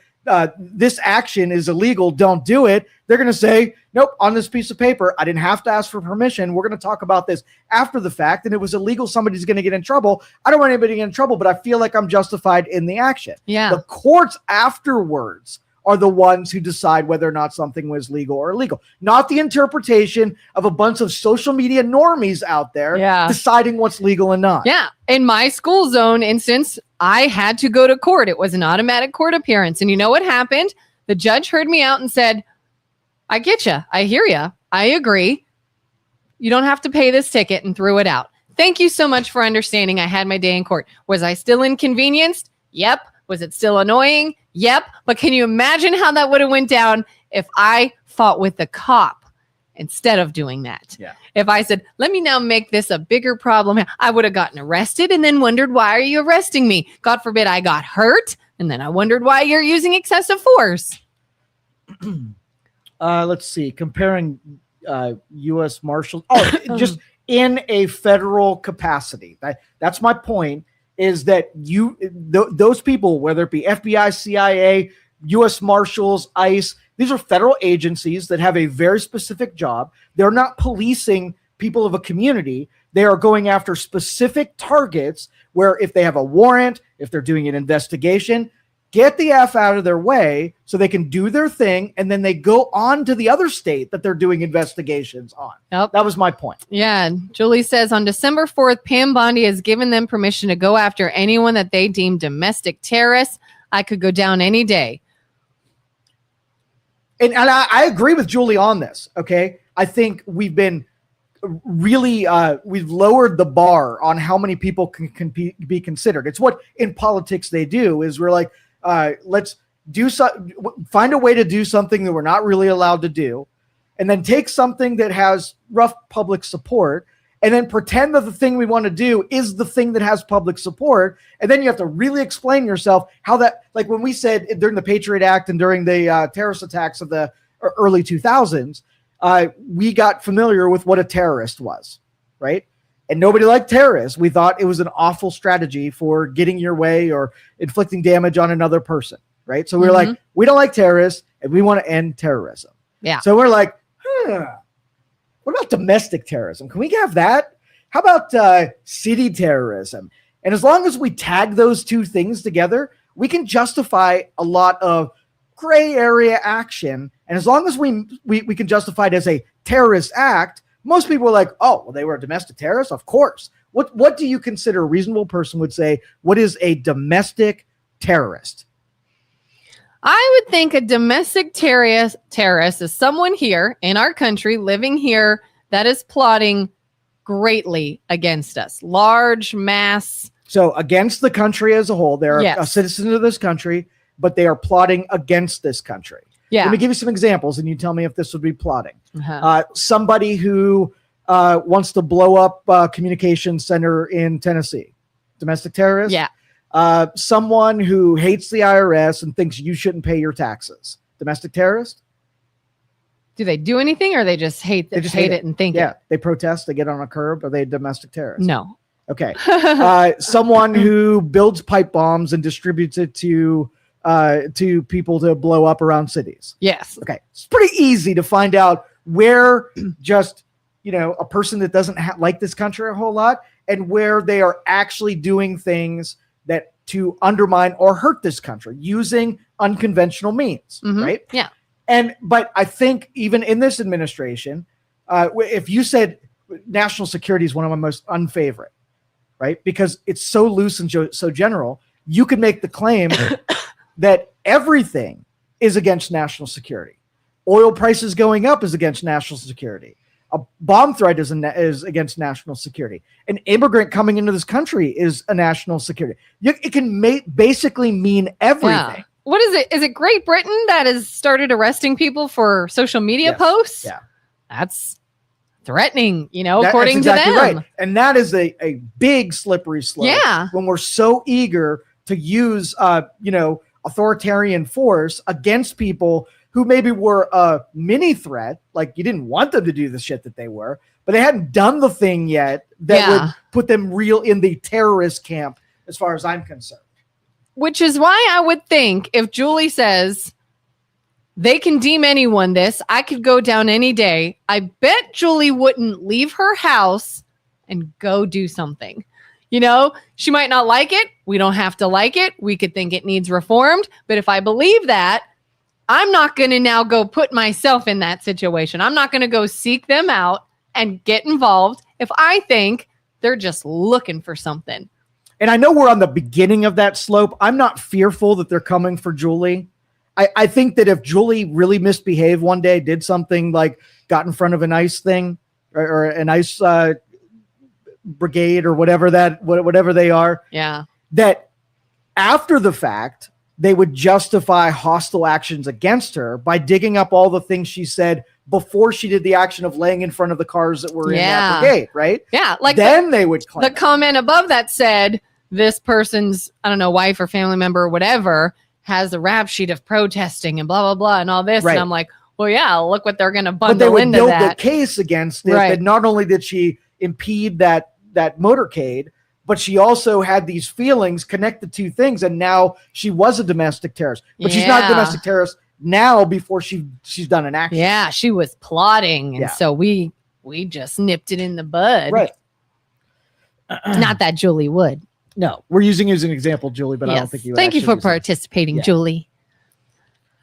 S1: this action is illegal, don't do it, they're going to say, nope, on this piece of paper, I didn't have to ask for permission. We're going to talk about this after the fact, and it was illegal. Somebody's going to get in trouble. I don't want anybody to get in trouble, but I feel like I'm justified in the action.
S3: Yeah.
S1: The courts afterwards are the ones who decide whether or not something was legal or illegal, not the interpretation of a bunch of social media normies out there deciding what's legal and not.
S3: Yeah. In my school zone instance, I had to go to court. It was an automatic court appearance. And you know what happened? The judge heard me out and said, I get you. I hear you. I agree. You don't have to pay this ticket, and threw it out. Thank you so much for understanding. I had my day in court. Was I still inconvenienced? Yep. Was it still annoying? Yep. But can you imagine how that would have went down if I fought with the cop instead of doing that?
S1: Yeah.
S3: If I said, let me now make this a bigger problem, I would have gotten arrested and then wondered, why are you arresting me? God forbid I got hurt. And then I wondered why you're using excessive force.
S1: Let's see. Comparing U.S. Marshals. Oh, just in a federal capacity. That's my point. Is that those people, whether it be FBI, CIA, U.S. Marshals, ICE, these are federal agencies that have a very specific job. They're not policing people of a community. They are going after specific targets where if they have a warrant, if they're doing an investigation, get the F out of their way so they can do their thing, and then they go on to the other state that they're doing investigations on.
S3: Yep.
S1: That was my point.
S3: Yeah. Julie says, on December 4th, Pam Bondi has given them permission to go after anyone that they deem domestic terrorists. I could go down any day.
S1: And I agree with Julie on this, okay? I think we've been really, we've lowered the bar on how many people can be considered. It's what in politics they do is we're like, let's find a way to do something that we're not really allowed to do, and then take something that has rough public support and then pretend that the thing we want to do is the thing that has public support. And then you have to really explain yourself how that, like when we said during the Patriot Act and during the terrorist attacks of the early 2000s, we got familiar with what a terrorist was, right? And nobody liked terrorists. We thought it was an awful strategy for getting your way or inflicting damage on another person, right? So we were like, we don't like terrorists and we want to end terrorism.
S3: Yeah.
S1: So we're like, what about domestic terrorism? Can we have that? How about city terrorism? And as long as we tag those two things together, we can justify a lot of gray area action. And as long as we can justify it as a terrorist act, most people are like, oh, well, they were a domestic terrorist? Of course. What do you consider a reasonable person would say? What is a domestic terrorist?
S3: I would think a domestic terrorist is someone here in our country living here that is plotting greatly against us. Large mass.
S1: So against the country as a whole, they're a citizen of this country, but they are plotting against this country.
S3: Yeah.
S1: Let me give you some examples and you tell me if this would be plotting. Somebody who wants to blow up a communications center in Tennessee. Domestic terrorist?
S3: Yeah.
S1: Someone who hates the IRS and thinks you shouldn't pay your taxes. Domestic terrorist?
S3: Do they do anything, or they just hate it and think it?
S1: They protest, they get on a curb. Are they domestic terrorists?
S3: No.
S1: Okay. Someone who builds pipe bombs and distributes it to people to blow up around cities.
S3: Yes.
S1: Okay. It's pretty easy to find out where just, a person that doesn't like this country a whole lot, and where they are actually doing things that to undermine or hurt this country using unconventional means, right?
S3: Yeah.
S1: But I think even in this administration, if you said national security is one of my most unfavorite, right? Because it's so loose and so general, you could make the claim that everything is against national security. Oil prices going up is against national security. A bomb threat is against national security. An immigrant coming into this country is a national security. It can basically mean everything.
S3: Yeah. What is it? Is it Great Britain that has started arresting people for social media posts?
S1: Yeah.
S3: That's threatening, according to them. Right.
S1: And that is a big slippery slope.
S3: Yeah.
S1: When we're so eager to use, authoritarian force against people who maybe were a mini threat, like you didn't want them to do the shit that they were, but they hadn't done the thing yet that would put them real in the terrorist camp, as far as I'm concerned.
S3: Which is why I would think if Julie says they can deem anyone this, I could go down any day. I bet Julie wouldn't leave her house and go do something. She might not like it. We don't have to like it. We could think it needs reformed. But if I believe that, I'm not going to now go put myself in that situation. I'm not going to go seek them out and get involved if I think they're just looking for something.
S1: And I know we're on the beginning of that slope. I'm not fearful that they're coming for Julie. I think that if Julie really misbehaved one day, did something like got in front of an ICE thing or an ICE brigade or whatever they are, that after the fact, they would justify hostile actions against her by digging up all the things she said before she did the action of laying in front of the cars that were in that brigade, right?
S3: Yeah. Like
S1: then they would claim
S3: the comment above that said this person's, wife or family member or whatever has a rap sheet of protesting and blah, blah, blah, and all this. Right. And I'm like, well, yeah, look what they're going to bundle into that. But they would build
S1: the case against it that not only did she impede that motorcade, but she also had these feelings connected to things, and now she was a domestic terrorist. But she's not a domestic terrorist now before she's done an action.
S3: Yeah, she was plotting, and so we just nipped it in the bud.
S1: Right.
S3: Not that Julie would.
S1: No, we're using you as an example, Julie, but I don't think you would.
S3: Thank you for participating, Julie.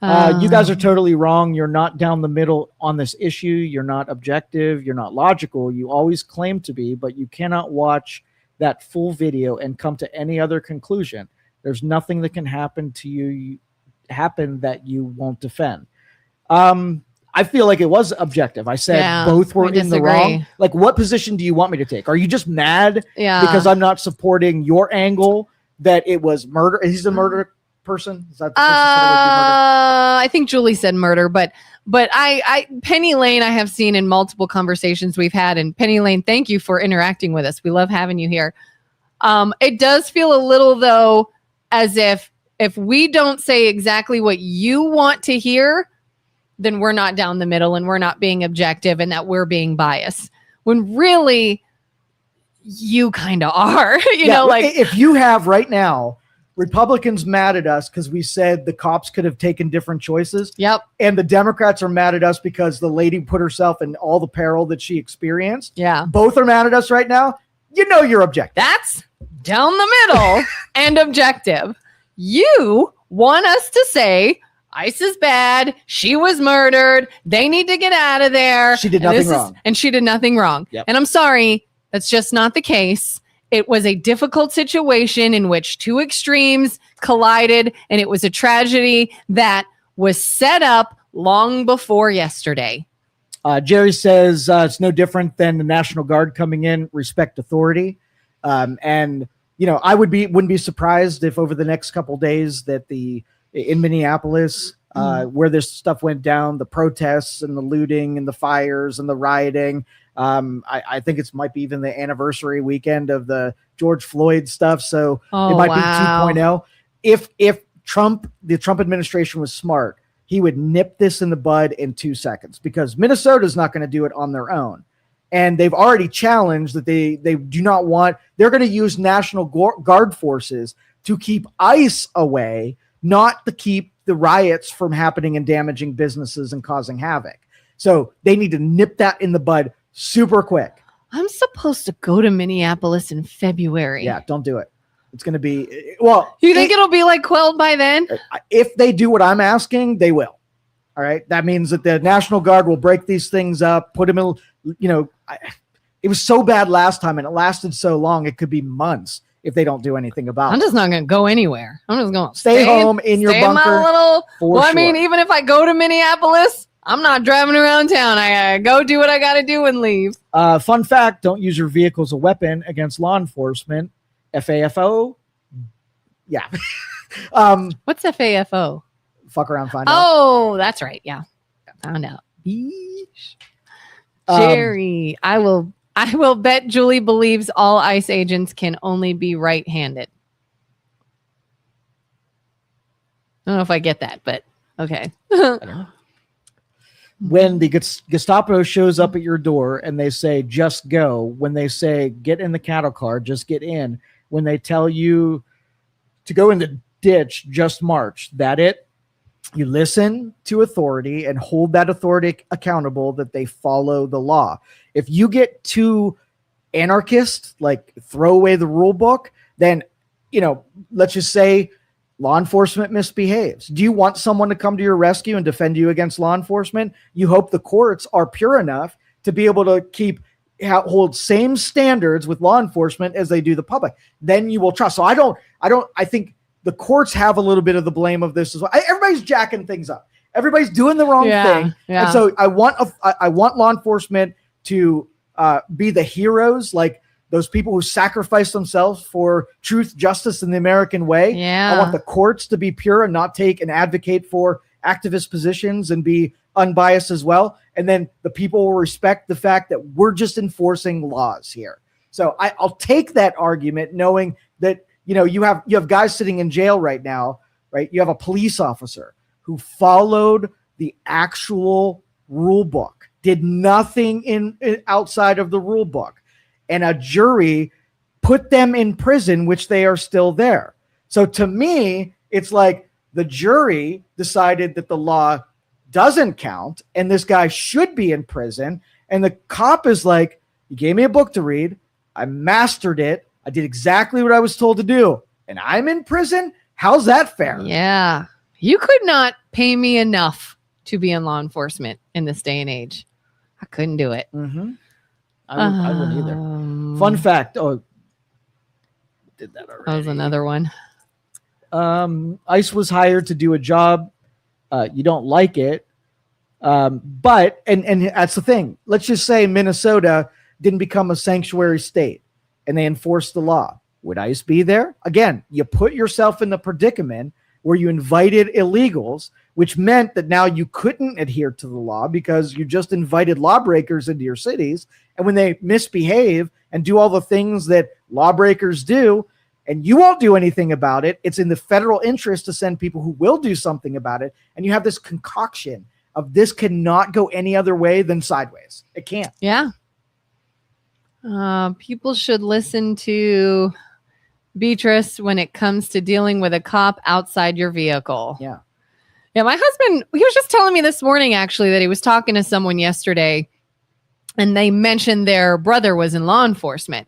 S1: You guys are totally wrong. You're not down the middle on this issue. You're not objective. You're not logical. You always claim to be, but you cannot watch that full video and come to any other conclusion. There's nothing that can happen to you that you won't defend. I feel like it was objective. I said both were in the wrong. Like, what position do you want me to take? Are you just mad because I'm not supporting your angle that it was murder? He's a murder person? Is that the person that would be murder?
S3: I think Julie said murder, but I Penny Lane I have seen in multiple conversations we've had, and Penny Lane, thank you for interacting with us. We love having you here. It does feel a little though as if we don't say exactly what you want to hear, then we're not down the middle and we're not being objective and that we're being biased. When really you kind of are, you know, like
S1: if you have right now Republicans mad at us because we said the cops could have taken different choices.
S3: Yep.
S1: And the Democrats are mad at us because the lady put herself in all the peril that she experienced.
S3: Yeah.
S1: Both are mad at us right now. You know you're objective.
S3: That's down the middle and objective. You want us to say ICE is bad. She was murdered. They need to get out of there.
S1: She did nothing wrong.
S3: And she did nothing wrong.
S1: Yep.
S3: And I'm sorry, that's just not the case. It was a difficult situation in which two extremes collided, and it was a tragedy that was set up long before yesterday.
S1: Jerry says it's no different than the National Guard coming in, respect authority. And, you know, I wouldn't be surprised if over the next couple of days that in Minneapolis, where this stuff went down, the protests and the looting and the fires and the rioting, I think it might be even the anniversary weekend of the George Floyd stuff. So it might be 2.0. If the Trump administration was smart, he would nip this in the bud in 2 seconds, because Minnesota's not going to do it on their own. And they've already challenged that they do not want, they're going to use National Guard forces to keep ICE away, not to keep the riots from happening and damaging businesses and causing havoc. So they need to nip that in the bud super quick.
S3: I'm supposed to go to Minneapolis in February.
S1: Yeah, don't do it. It's going to be, well.
S3: You think it'll be like quelled by then?
S1: If they do what I'm asking, they will. All right. That means that the National Guard will break these things up, put them in, it was so bad last time and it lasted so long. It could be months if they don't do anything about it.
S3: I'm just not going to go anywhere. I'm just going to
S1: stay home in your bunker.
S3: I mean, even if I go to Minneapolis, I'm not driving around town. I gotta go do what I gotta do and leave.
S1: Fun fact, don't use your vehicle as a weapon against law enforcement. FAFO. Yeah.
S3: What's FAFO?
S1: Fuck around, find out.
S3: Oh, that's right. Yeah. Found out. Jerry, I will bet Julie believes all ICE agents can only be right-handed. I don't know if I get that, but okay.
S1: I don't know. When the Gestapo shows up at your door and they say, just go, when they say, get in the cattle car, just get in, when they tell you to go in the ditch, just march, that it? You listen to authority and hold that authority accountable that they follow the law. If you get too anarchist, like throw away the rule book, then, let's just say law enforcement misbehaves. Do you want someone to come to your rescue and defend you against law enforcement? You hope the courts are pure enough to be able to hold same standards with law enforcement as they do the public. Then you will trust. So I think the courts have a little bit of the blame of this as well. Everybody's jacking things up. Everybody's doing the wrong thing. Yeah. And so I want law enforcement to be the heroes, like those people who sacrifice themselves for truth, justice, and the American way.
S3: Yeah.
S1: I want the courts to be pure and not take and advocate for activist positions and be unbiased as well. And then the people will respect the fact that we're just enforcing laws here. So I'll take that argument, knowing that, you have guys sitting in jail right now, right? You have a police officer who followed the actual rule book, did nothing in outside of the rule book. And a jury put them in prison, which they are still there. So to me, it's like the jury decided that the law doesn't count and this guy should be in prison. And the cop is like, you gave me a book to read. I mastered it. I did exactly what I was told to do. And I'm in prison? How's that fair?
S3: Yeah. You could not pay me enough to be in law enforcement in this day and age. I couldn't do it.
S1: Mm-hmm. I wouldn't either. Fun fact. Oh, did that already.
S3: That was another one.
S1: ICE was hired to do a job. You don't like it. But that's the thing. Let's just say Minnesota didn't become a sanctuary state and they enforced the law. Would ICE be there? Again, you put yourself in the predicament where you invited illegals, which meant that now you couldn't adhere to the law because you just invited lawbreakers into your cities. And when they misbehave and do all the things that lawbreakers do, and you won't do anything about it, it's in the federal interest to send people who will do something about it. And you have this concoction of this cannot go any other way than sideways. It can't.
S3: Yeah. People should listen to Beatrice when it comes to dealing with a cop outside your vehicle.
S1: Yeah.
S3: Yeah, my husband, he was just telling me this morning, actually, that he was talking to someone yesterday and they mentioned their brother was in law enforcement.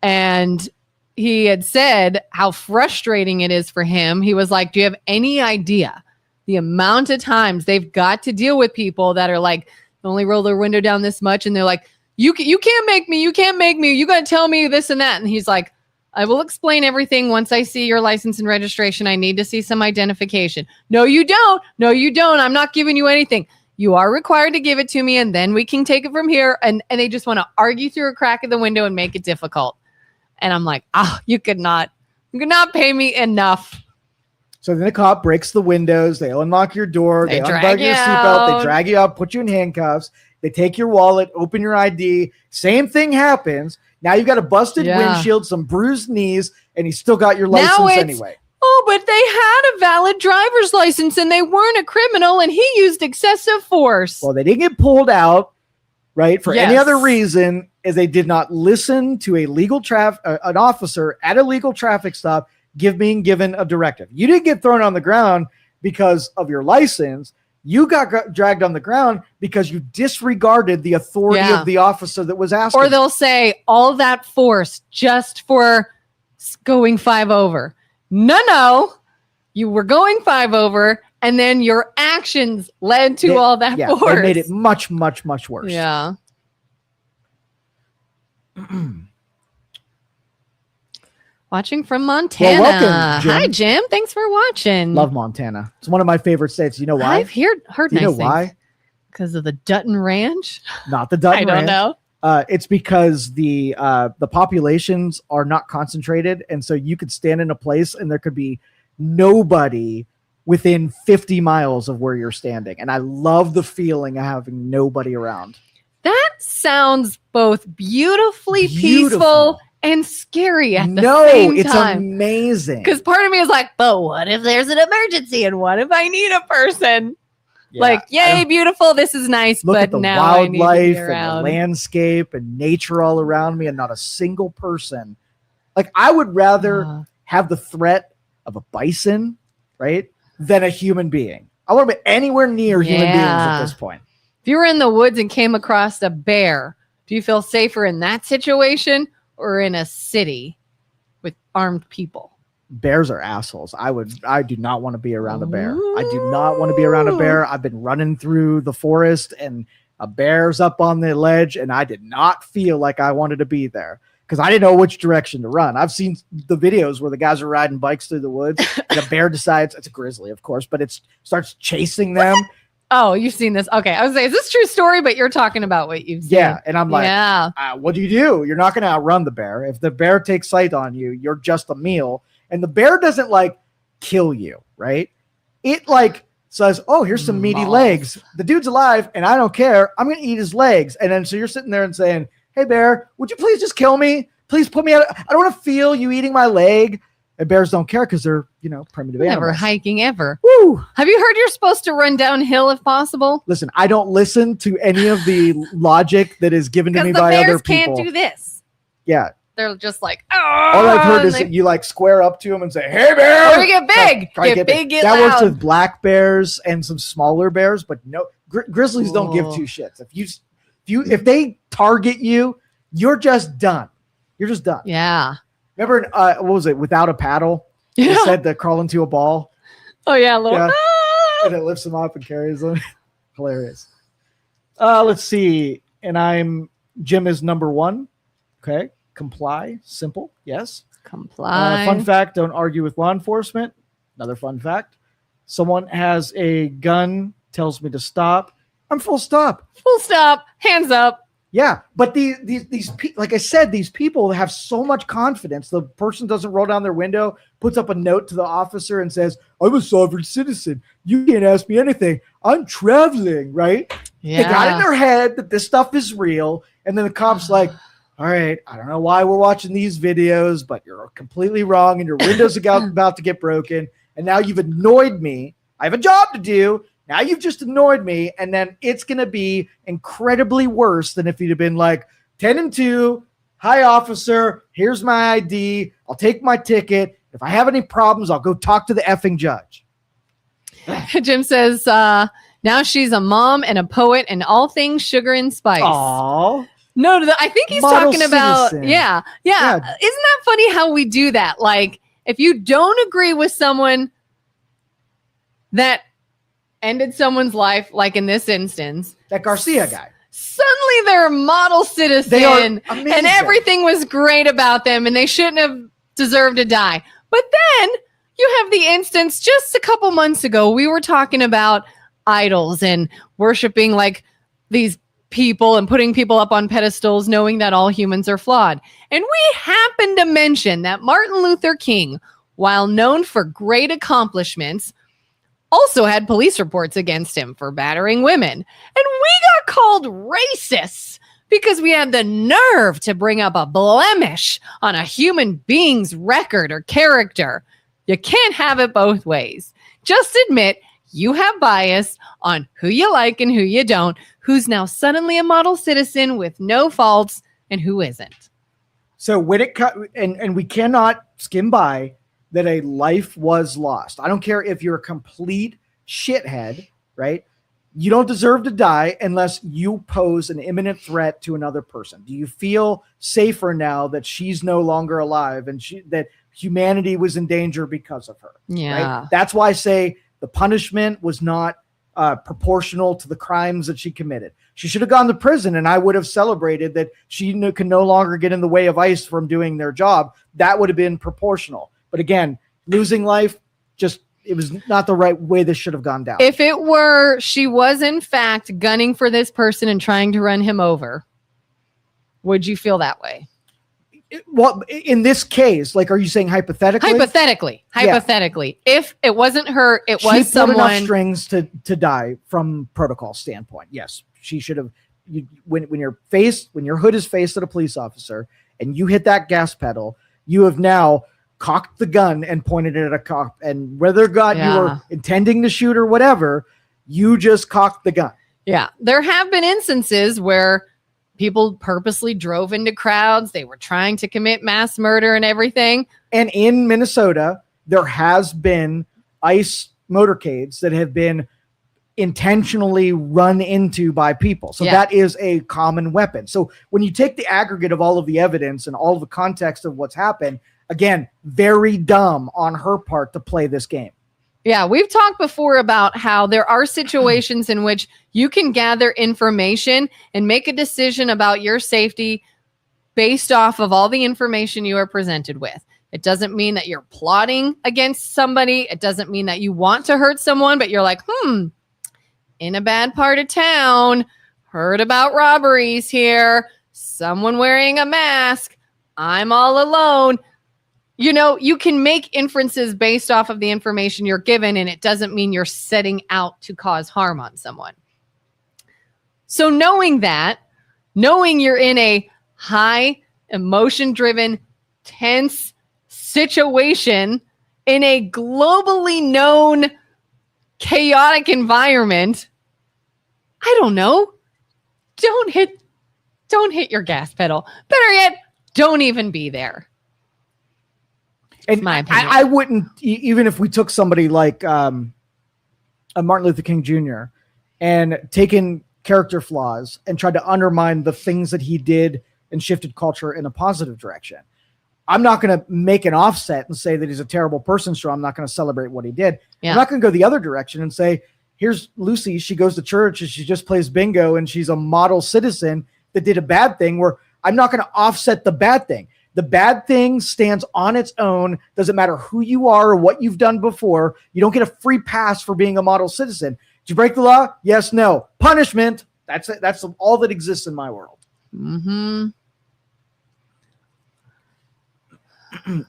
S3: And he had said how frustrating it is for him. He was like, do you have any idea the amount of times they've got to deal with people that are like, only roll their window down this much. And they're like, you can't make me. You can't make me. You got to tell me this and that. And he's like, I will explain everything once I see your license and registration. I need to see some identification. No, you don't. No, you don't. I'm not giving you anything. You are required to give it to me and then we can take it from here. And they just want to argue through a crack of the window and make it difficult. And I'm like, you could not pay me enough.
S1: So then the cop breaks the windows. They unlock your door. They unbutton your seatbelt. They drag you up, put you in handcuffs. They take your wallet, open your ID. Same thing happens. Now you've got a busted windshield, some bruised knees, and you still got your license anyway.
S3: Oh, but they had a valid driver's license and they weren't a criminal and he used excessive force.
S1: Well, they didn't get pulled out, right? For any other reason, as they did not listen to a legal an officer at a legal traffic stop being given a directive. You didn't get thrown on the ground because of your license. You got dragged on the ground because you disregarded the authority of the officer that was asking.
S3: Or they'll say all that force just for going 5 over. No, you were going 5 over, and then your actions led to all that force.
S1: They made it much, much, much worse.
S3: Yeah. Watching from Montana.
S1: Well, welcome, Jim.
S3: Hi, Jim. Thanks for watching.
S1: Love Montana. It's one of my favorite states. You know why?
S3: I've heard
S1: you know why?
S3: Because of the Dutton Ranch?
S1: Not the Dutton Ranch.
S3: I don't know.
S1: It's because the populations are not concentrated, and so you could stand in a place and there could be nobody within 50 miles of where you're standing. And I love the feeling of having nobody around.
S3: That sounds both beautifully peaceful and scary at the same time.
S1: No, it's amazing.
S3: Because part of me is like, but what if there's an emergency and what if I need a person? Yeah, like, yay, beautiful. This is nice.
S1: Look
S3: but
S1: at the
S3: now
S1: wildlife and the landscape and nature all around me and not a single person. Like, I would rather have the threat of a bison, right, than a human being. I want to be anywhere near human beings at this point.
S3: If you were in the woods and came across a bear, do you feel safer in that situation or in a city with armed people?
S1: Bears are assholes. I do not want to be around a bear. I do not want to be around a bear. I've been running through the forest and a bear's up on the ledge and I did not feel like I wanted to be there because I didn't know which direction to run. I've seen the videos where the guys are riding bikes through the woods and a bear decides, it's a grizzly, of course, but it starts chasing them.
S3: Oh, you've seen this. Okay. I was saying, is this true story? But you're talking about what you've seen.
S1: Yeah. And I'm like, what do? You're not going to outrun the bear. If the bear takes sight on you, you're just a meal. And the bear doesn't like kill you, right? It like says, oh, here's some meaty legs. The dude's alive and I don't care. I'm going to eat his legs. And then so you're sitting there and saying, hey, bear, would you please just kill me? Please put me out. I don't want to feel you eating my leg. And bears don't care because they're, primitive animals.
S3: Never hiking ever.
S1: Woo!
S3: Have you heard you're supposed to run downhill if possible?
S1: Listen, I don't listen to any of the logic that is given to me by other people.
S3: Can't do this.
S1: Yeah.
S3: They're just like,
S1: all I've heard is that you like square up to them and say, hey, bear.
S3: Or you get big. Get big, get
S1: that
S3: loud.
S1: works with black bears and some smaller bears, but no, grizzlies don't give two shits. If they target you, you're just done. You're just done.
S3: Yeah.
S1: Remember, what was it? Without a paddle?
S3: Yeah.
S1: They said to crawl into a ball.
S3: Oh, yeah. A little.
S1: And it lifts them up and carries them. Hilarious. Let's see. And Jim is number 1. Okay. Comply. Simple. Yes.
S3: Comply.
S1: Fun fact, don't argue with law enforcement. Another fun fact. Someone has a gun, tells me to stop. I'm full stop.
S3: Full stop. Hands up.
S1: Yeah, but these like I said, these people have so much confidence. The person doesn't roll down their window, puts up a note to the officer and says, I'm a sovereign citizen. You can't ask me anything. I'm traveling, right?
S3: Yeah.
S1: They got in their head that this stuff is real. And then the cop's like, all right, I don't know why we're watching these videos, but you're completely wrong and your window's about to get broken. And now you've annoyed me. I have a job to do. Now you've just annoyed me, and then it's going to be incredibly worse than if you'd have been like 10-2. Hi, officer. Here's my ID. I'll take my ticket. If I have any problems, I'll go talk to the effing judge.
S3: Jim says, now she's a mom and a poet and all things sugar and spice.
S1: Aww.
S3: No, I think he's
S1: Model
S3: talking about,
S1: citizen.
S3: yeah. Isn't that funny how we do that? Like, if you don't agree with someone that ended someone's life, like in this instance,
S1: That Garcia guy.
S3: suddenly they're a model citizen
S1: They are
S3: and
S1: amazing.
S3: everything was great about them and they shouldn't have deserved to die. But then you have the instance just a couple months ago, we were talking about idols and worshiping like these people and putting people up on pedestals, knowing that all humans are flawed. And we happened to mention that Martin Luther King, while known for great accomplishments, also had police reports against him for battering women. And we got called racists because we had the nerve to bring up a blemish on a human being's record or character. You can't have it both ways. Just admit you have bias on who you like and who you don't, who's now suddenly a model citizen with no faults and who isn't.
S1: So when it and we cannot skim by that a life was lost. I don't care if you're a complete shithead, right? You don't deserve to die unless you pose an imminent threat to another person. Do you feel safer now that she's no longer alive and that humanity was in danger because of her?
S3: Yeah.
S1: Right? That's why I say the punishment was not proportional to the crimes that she committed. She should have gone to prison, and I would have celebrated that she can no longer get in the way of ICE from doing their job. That would have been proportional. But again, losing life, it was not the right way this should have gone down.
S3: If it were, she was in fact gunning for this person and trying to run him over, would you feel that way?
S1: Well, in this case, like, are you saying hypothetically?
S3: Hypothetically, if it wasn't her, it was
S1: she
S3: someone.
S1: Pulled enough strings to die from protocol standpoint. Yes, she should have. When your hood is faced at a police officer and you hit that gas pedal, you have now cocked the gun and pointed it at a cop. And whether you were intending to shoot or whatever, you just cocked the gun.
S3: Yeah, there have been instances where people purposely drove into crowds. They were trying to commit mass murder and everything.
S1: And in Minnesota, there has been ICE motorcades that have been intentionally run into by people. So that is a common weapon. So when you take the aggregate of all of the evidence and all of the context of what's happened, again, very dumb on her part to play this game.
S3: Yeah, we've talked before about how there are situations in which you can gather information and make a decision about your safety based off of all the information you are presented with. It doesn't mean that you're plotting against somebody. It doesn't mean that you want to hurt someone, but you're like, in a bad part of town, heard about robberies here, someone wearing a mask, I'm all alone. You know, you can make inferences based off of the information you're given, and it doesn't mean you're setting out to cause harm on someone. So knowing you're in a high emotion-driven, tense situation in a globally known chaotic environment, I don't know. Don't hit your gas pedal. Better yet, don't even be there.
S1: And
S3: my opinion.
S1: I wouldn't, even if we took somebody like Martin Luther King Jr. and taken character flaws and tried to undermine the things that he did and shifted culture in a positive direction. I'm not going to make an offset and say that he's a terrible person, so I'm not going to celebrate what he did. Yeah. I'm not going to go the other direction and say, here's Lucy, she goes to church and she just plays bingo and she's a model citizen that did a bad thing, where I'm not going to offset the bad thing. The bad thing stands on its own. Doesn't matter who you are or what you've done before. You don't get a free pass for being a model citizen. Did you break the law? Yes, no. Punishment. That's it. That's all that exists in my world.
S3: Mm-hmm.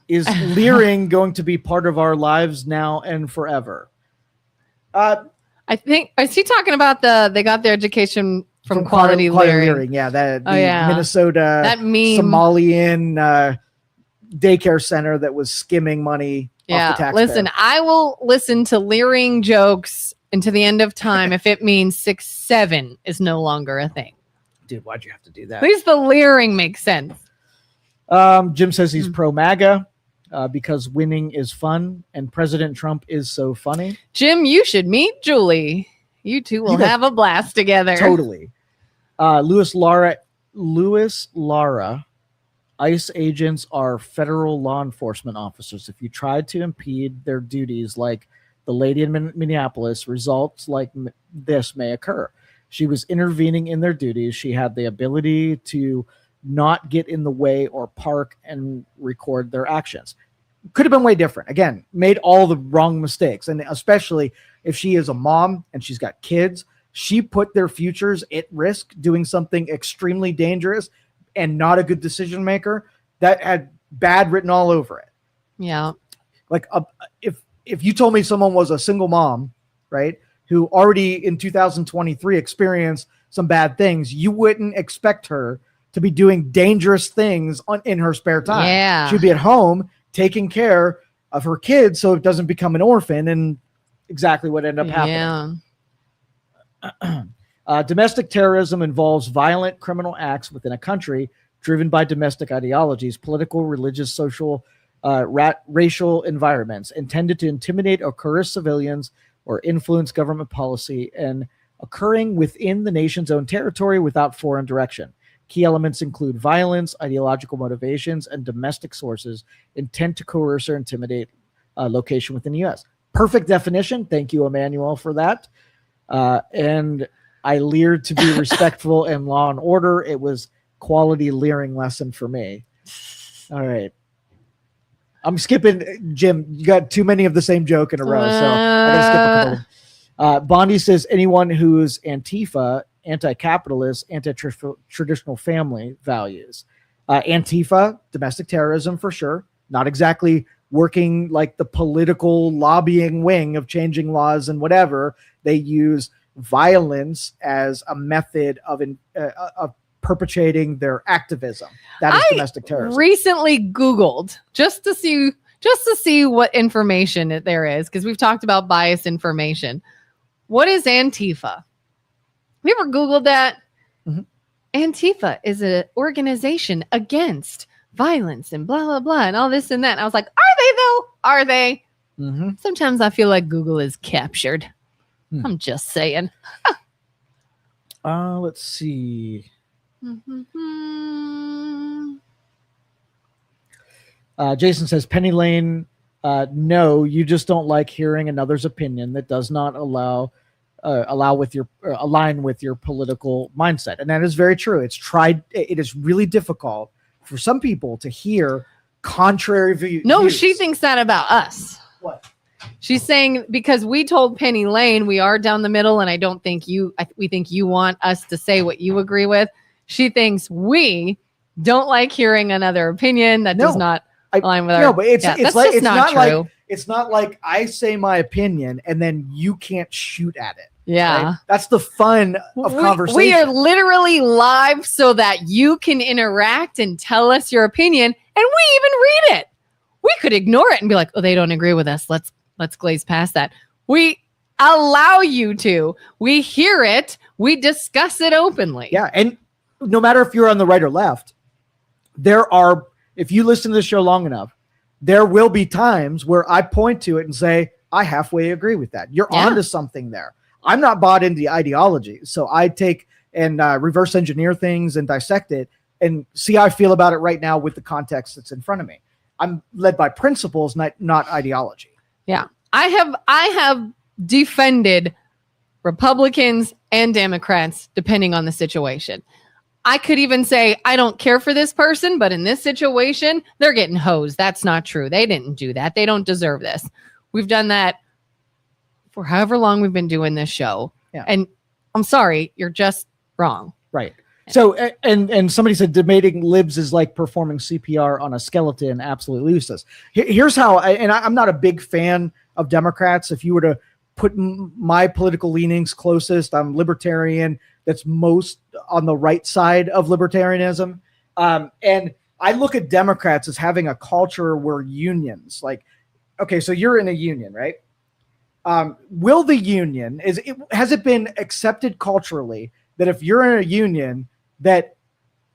S1: Is leering going to be part of our lives now and forever?
S3: I think, is he talking about they got their education from quality leering?
S1: Yeah, Minnesota, that meme. Somalian daycare center that was skimming money off the taxpayer.
S3: Listen, I will listen to leering jokes into the end of time if it means 6'7" is no longer a thing.
S1: Dude, why'd you have to do that?
S3: At least the leering makes sense.
S1: Jim says he's pro MAGA because winning is fun and President Trump is so funny.
S3: Jim, you should meet Julie. You two will have a blast together.
S1: Totally. Louis Lara, ICE agents are federal law enforcement officers. If you try to impede their duties like the lady in Minneapolis, results like this may occur. She was intervening in their duties. She had the ability to not get in the way or park and record their actions. Could have been way different. Again, made all the wrong mistakes. And especially if she is a mom and she's got kids, she put their futures at risk doing something extremely dangerous and not a good decision maker that had bad written all over it.
S3: Yeah.
S1: Like if you told me someone was a single mom, right, who already in 2023 experienced some bad things, you wouldn't expect her to be doing dangerous things in her spare time.
S3: Yeah.
S1: She'd be at home taking care of her kids so it doesn't become an orphan, and exactly what ended up happening. Domestic terrorism involves violent criminal acts within a country driven by domestic ideologies, political, religious, social, racial environments intended to intimidate or coerce civilians or influence government policy, and occurring within the nation's own territory without foreign direction. Key elements include violence, ideological motivations, and domestic sources, intent to coerce or intimidate location within the U.S. Perfect definition. Thank you, Emmanuel, for that. And I leered to be respectful and law and order. It was quality leering lesson for me. All right. I'm skipping, Jim. You got too many of the same joke in a row, so I gotta skip a couple. Bondi says anyone who's Antifa, anti-capitalist, anti-traditional family values. Antifa, domestic terrorism for sure. Not exactly working like the political lobbying wing of changing laws and whatever. They use violence as a method of perpetrating their activism. That is domestic terrorism. Recently
S3: Googled just to see what information there is, because we've talked about biased information. What is Antifa? Have you ever Googled that? Mm-hmm. Antifa is an organization against violence and blah, blah, blah, and all this and that. And I was like, are they though? Are they? Mm-hmm. Sometimes I feel like Google is captured. I'm just saying.
S1: Let's see. Jason says, Penny Lane, no, you just don't like hearing another's opinion that does not align with your political mindset. And that is very true. It is really difficult for some people to hear contrary views.
S3: No, she thinks that about us.
S1: What?
S3: She's saying because we told Penny Lane we are down the middle, and I don't think we think you want us to say what you agree with. She thinks we don't like hearing another opinion that does not align with our.
S1: No, but it's not like I say my opinion and then you can't shoot at it.
S3: Yeah,
S1: right? That's the fun of conversation.
S3: We are literally live so that you can interact and tell us your opinion, and we even read it. We could ignore it and be like, "Oh, they don't agree with us. Let's glaze past that." We allow you to. We hear it. We discuss it openly.
S1: Yeah, and no matter if you're on the right or left, if you listen to the show long enough, there will be times where I point to it and say, I halfway agree with that. You're onto something there. I'm not bought into the ideology. So I take and reverse engineer things and dissect it and see how I feel about it right now with the context that's in front of me. I'm led by principles, not ideology.
S3: Yeah. I have defended Republicans and Democrats depending on the situation. I could even say, I don't care for this person, but in this situation, they're getting hosed. That's not true. They didn't do that. They don't deserve this. We've done that for however long we've been doing this show. Yeah. And I'm sorry, you're just wrong.
S1: Right. So, and somebody said debating libs is like performing CPR on a skeleton. Absolutely useless. Here's how, I'm not a big fan of Democrats. If you were to put my political leanings closest, I'm libertarian. That's most on the right side of libertarianism. And I look at Democrats as having a culture where unions, like, okay, so you're in a union, right? Will the union, has it been accepted culturally that if you're in a union that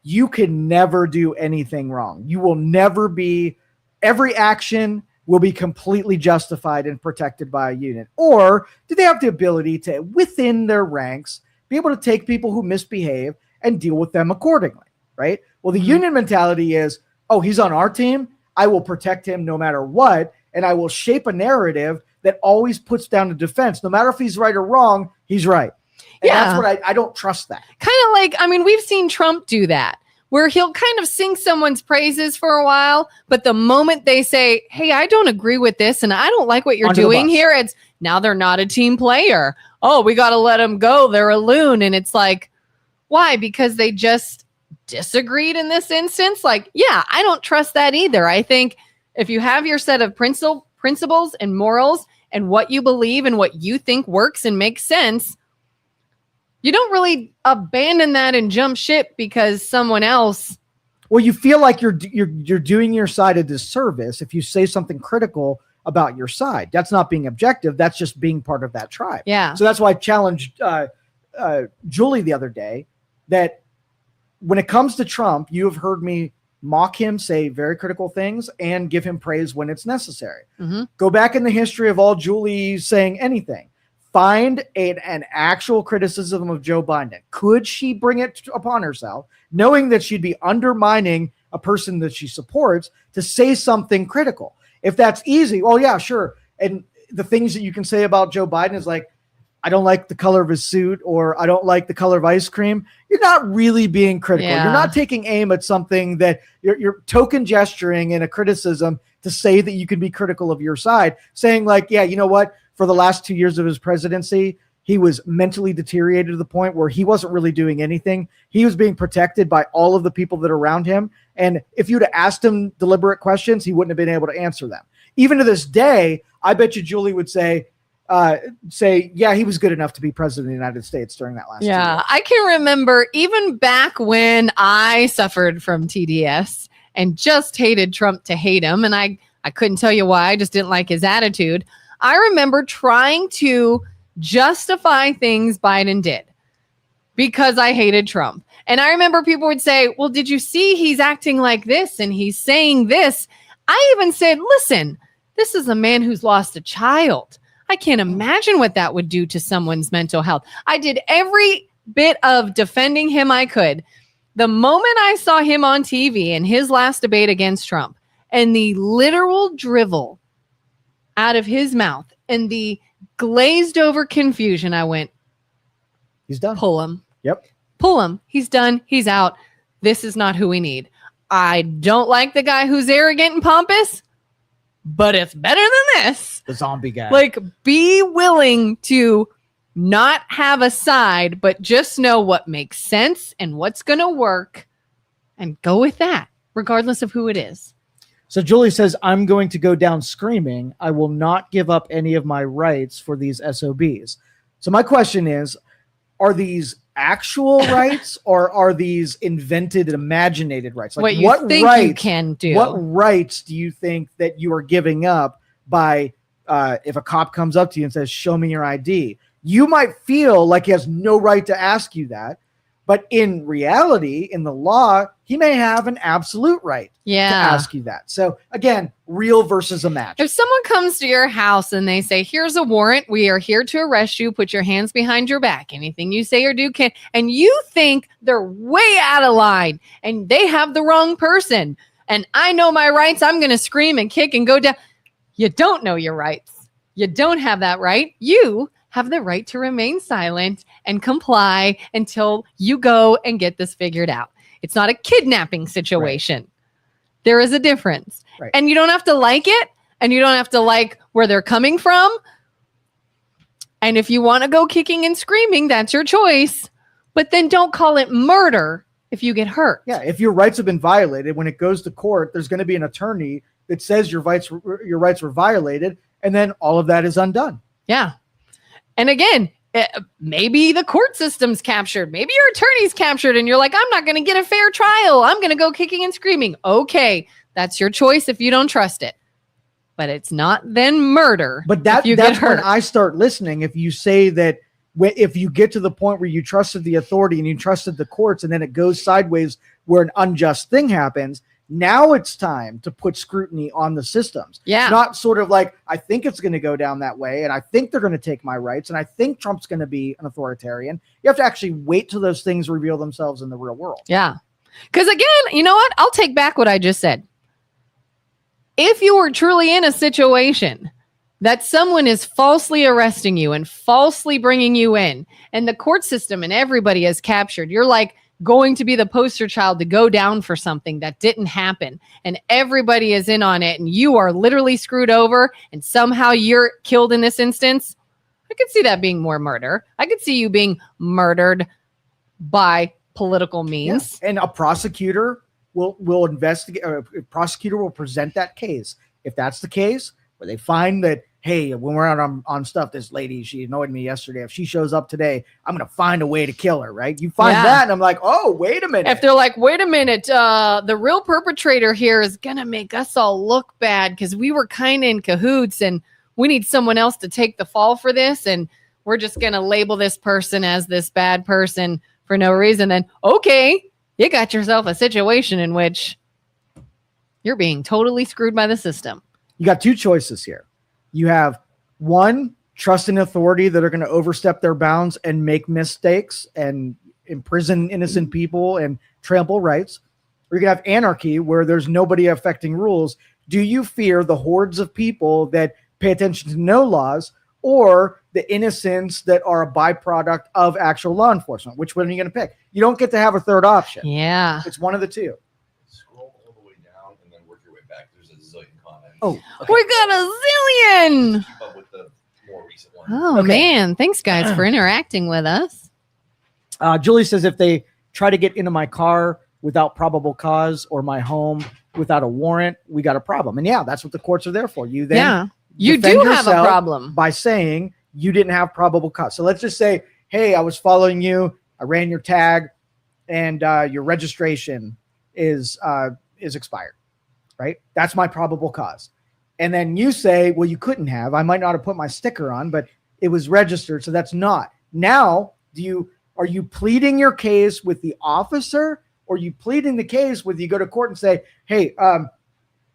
S1: you can never do anything wrong? You will never be, every action will be completely justified and protected by a union? Or do they have the ability to, within their ranks, be able to take people who misbehave and deal with them accordingly, right? Well, the union mentality is, oh, he's on our team. I will protect him no matter what. And I will shape a narrative that always puts down the defense. No matter if he's right or wrong, he's right. And that's what I don't trust that.
S3: Kind of like, I mean, we've seen Trump do that, where he'll kind of sing someone's praises for a while, but the moment they say, hey, I don't agree with this and I don't like what you're doing here, it's now they're not a team player. Oh, we got to let them go. They're a loon. And it's like, why? Because they just disagreed in this instance? Like, yeah, I don't trust that either. I think if you have your set of principles and morals and what you believe and what you think works and makes sense, You don't really abandon that and jump ship because someone else.
S1: Well, you feel like you're doing your side a disservice if you say something critical about your side. That's not being objective. That's just being part of that tribe.
S3: Yeah.
S1: So that's why I challenged Julie the other day that when it comes to Trump, you have heard me mock him, say very critical things, and give him praise when it's necessary. Go back in the history of all Julie saying anything. Find an actual criticism of Joe Biden. Could she bring it upon herself, knowing that she'd be undermining a person that she supports, to say something critical? If that's easy, well, yeah, sure. And the things that you can say about Joe Biden is like, I don't like the color of his suit, or I don't like the color of ice cream. You're not really being critical.
S3: Yeah.
S1: You're not taking aim at something that you're token gesturing in a criticism to say that you can be critical of your side, saying like, yeah, you know what? For the last 2 years of his presidency, he was mentally deteriorated to the point where he wasn't really doing anything. He was being protected by all of the people that are around him. And if you'd have asked him deliberate questions, he wouldn't have been able to answer them. Even to this day, I bet you Julie would say, yeah, he was good enough to be president of the United States during that last 2 years.
S3: I can remember even back when I suffered from TDS and just hated Trump to hate him. And I couldn't tell you why. I just didn't like his attitude. I remember trying to justify things Biden did because I hated Trump. And I remember people would say, well, did you see he's acting like this and he's saying this? I even said, listen, this is a man who's lost a child. I can't imagine what that would do to someone's mental health. I did every bit of defending him I could. The moment I saw him on TV in his last debate against Trump and the literal drivel out of his mouth and the glazed over confusion, I went,
S1: he's done.
S3: Pull him.
S1: Yep.
S3: Pull him. He's done. He's out. This is not who we need. I don't like the guy who's arrogant and pompous, but it's better than this.
S1: The zombie guy.
S3: Like, be willing to not have a side, but just know what makes sense and what's going to work and go with that, regardless of who it is.
S1: So Julie says, I'm going to go down screaming. I will not give up any of my rights for these SOBs. So my question is, are these actual rights or are these invented and imaginated rights? Like,
S3: what think rights, you can do?
S1: What rights do you think that you are giving up by if a cop comes up to you and says, show me your ID? You might feel like he has no right to ask you that. But in reality, in the law, he may have an absolute right to ask you that. So again, real versus imagined.
S3: If someone comes to your house and they say, here's a warrant, we are here to arrest you, put your hands behind your back. Anything you say or do can, and you think they're way out of line and they have the wrong person. And I know my rights. I'm going to scream and kick and go down. You don't know your rights. You don't have that right. You have the right to remain silent and comply until you go and get this figured out. It's not a kidnapping situation. Right. There is a difference. Right. And you don't have to like it, and you don't have to like where they're coming from. And if you want to go kicking and screaming, that's your choice. But then don't call it murder if you get hurt.
S1: Yeah, if your rights have been violated, when it goes to court, there's going to be an attorney that says your rights were violated, and then all of that is undone.
S3: Yeah. And again, maybe the court system's captured. Maybe your attorney's captured and you're like, I'm not going to get a fair trial. I'm going to go kicking and screaming. Okay, that's your choice if you don't trust it. But it's not then murder.
S1: But that's when I start listening. If you say that, if you get to the point where you trusted the authority and you trusted the courts and then it goes sideways where an unjust thing happens, now it's time to put scrutiny on the systems.
S3: Yeah.
S1: Not sort of like, I think it's going to go down that way and I think they're going to take my rights and I think Trump's going to be an authoritarian. You have to actually wait till those things reveal themselves in the real world.
S3: Yeah. Because again, you know what? I'll take back what I just said. If you were truly in a situation that someone is falsely arresting you and falsely bringing you in and the court system and everybody is captured, you're like, going to be the poster child to go down for something that didn't happen and everybody is in on it and you are literally screwed over and somehow you're killed in this instance, I could see that being more murder. I could see you being murdered by political means.
S1: Yeah. And a prosecutor will investigate, a prosecutor will present that case. If that's the case, where they find that, hey, when we're out on stuff, this lady, she annoyed me yesterday. If she shows up today, I'm going to find a way to kill her, right? You find that, and I'm like, oh, wait a minute.
S3: If they're like, wait a minute, the real perpetrator here is going to make us all look bad because we were kind of in cahoots and we need someone else to take the fall for this, and we're just going to label this person as this bad person for no reason, then, okay, you got yourself a situation in which you're being totally screwed by the system.
S1: You got two choices here. You have one, trust in authority that are going to overstep their bounds and make mistakes and imprison innocent people and trample rights. Or you can have anarchy where there's nobody affecting rules. Do you fear the hordes of people that pay attention to no laws, or the innocents that are a byproduct of actual law enforcement? Which one are you going to pick? You don't get to have a third option.
S3: Yeah.
S1: It's one of the two.
S4: Scroll all the way down and then work your way back. There's a zillion comments.
S1: Oh, okay.
S3: We got a zillion.
S4: Keep up with the more recent one.
S3: Oh, man. Thanks, guys, for interacting with us.
S1: Julie says, if they try to get into my car without probable cause or my home without a warrant, we got a problem. And yeah, that's what the courts are there for. You then
S3: you do have a problem
S1: by saying you didn't have probable cause. So let's just say, hey, I was following you, I ran your tag, and your registration is expired, right? That's my probable cause. And then you say, well, you couldn't have. I might not have put my sticker on, but it was registered, so that's not. Now, are you pleading your case with the officer, or are you pleading the case with you go to court and say, hey,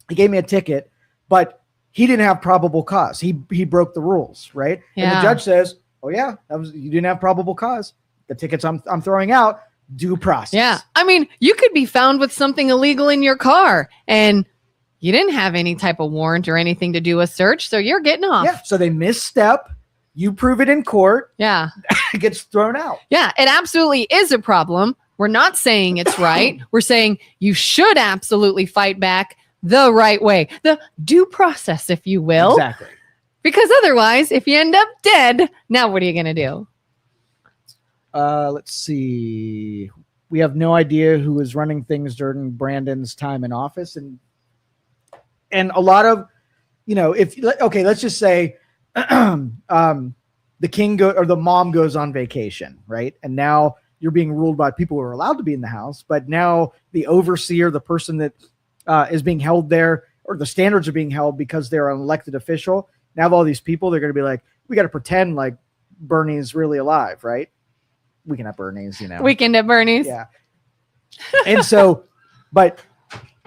S1: he gave me a ticket, but he didn't have probable cause. He broke the rules, right?
S3: Yeah.
S1: And the judge says, oh yeah, you didn't have probable cause. The tickets I'm throwing out, due process.
S3: Yeah. I mean, you could be found with something illegal in your car and you didn't have any type of warrant or anything to do a search, so you're getting off.
S1: Yeah. So they misstep. You prove it in court.
S3: Yeah.
S1: It gets thrown out.
S3: Yeah. It absolutely is a problem. We're not saying it's right. We're saying you should absolutely fight back the right way, the due process, if you will.
S1: Exactly.
S3: Because otherwise, if you end up dead, now what are you going to do?
S1: Let's see. We have no idea who was running things during Brandon's time in office. And a lot of, let's just say the the mom goes on vacation, right? And now you're being ruled by people who are allowed to be in the house, but now the overseer, the person that is being held there, or the standards are being held because they're an elected official. Now have all these people, they're going to be like, we got to pretend like Bernie's really alive, right? Weekend at Bernie's,
S3: Weekend at Bernie's.
S1: Yeah. And so, but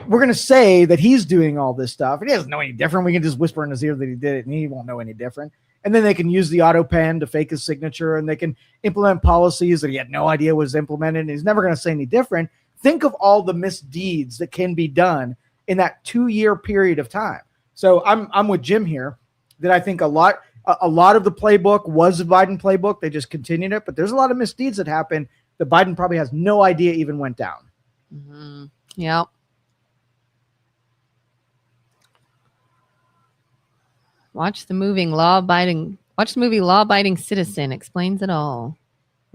S1: we're going to say that he's doing all this stuff and he doesn't know any different. We can just whisper in his ear that he did it and he won't know any different. And then they can use the auto pen to fake his signature, and they can implement policies that he had no idea was implemented. And he's never going to say any different. Think of all the misdeeds that can be done in that 2-year period of time. So I'm with Jim here that I think a lot of the playbook was the Biden playbook. They just continued it, but there's a lot of misdeeds that happened that Biden probably has no idea even went down.
S3: Mm-hmm. Yep. Watch the movie Law Abiding Citizen. Explains it all.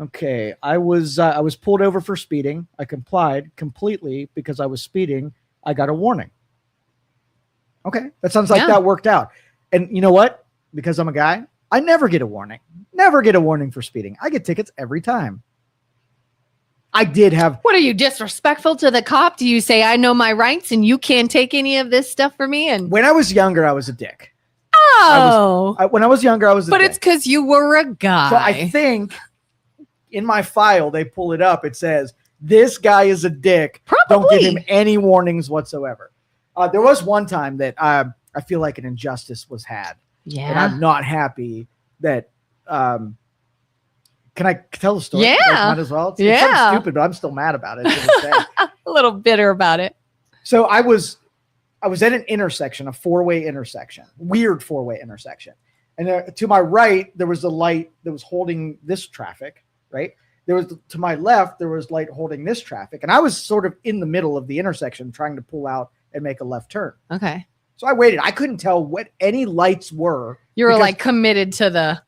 S1: Okay, I was pulled over for speeding. I complied completely because I was speeding. I got a warning. Okay, that sounds like that worked out. And you know what? Because I'm a guy, I never get a warning. Never get a warning for speeding. I get tickets every time. I did have.
S3: What are you, disrespectful to the cop? Do you say I know my rights and you can't take any of this stuff for me? And
S1: when I was younger, I was a dick.
S3: Oh,
S1: when I was younger, I was a dick.
S3: But it's because you were a guy.
S1: So I think in my file, they pull it up. It says, this guy is a dick.
S3: Probably.
S1: Don't give him any warnings whatsoever. There was one time that I feel like an injustice was had.
S3: Yeah.
S1: And I'm not happy that. Can I tell the story?
S3: Yeah.
S1: Might as well. It's something stupid, but I'm still mad about it.
S3: A little bitter about it.
S1: So I was at an intersection, a 4-way intersection, weird 4-way intersection. And to my right, there was a light that was holding this traffic, right? To my left, there was light holding this traffic. And I was sort of in the middle of the intersection trying to pull out and make a left turn.
S3: Okay.
S1: So I waited. I couldn't tell what any lights were.
S3: You were like committed to the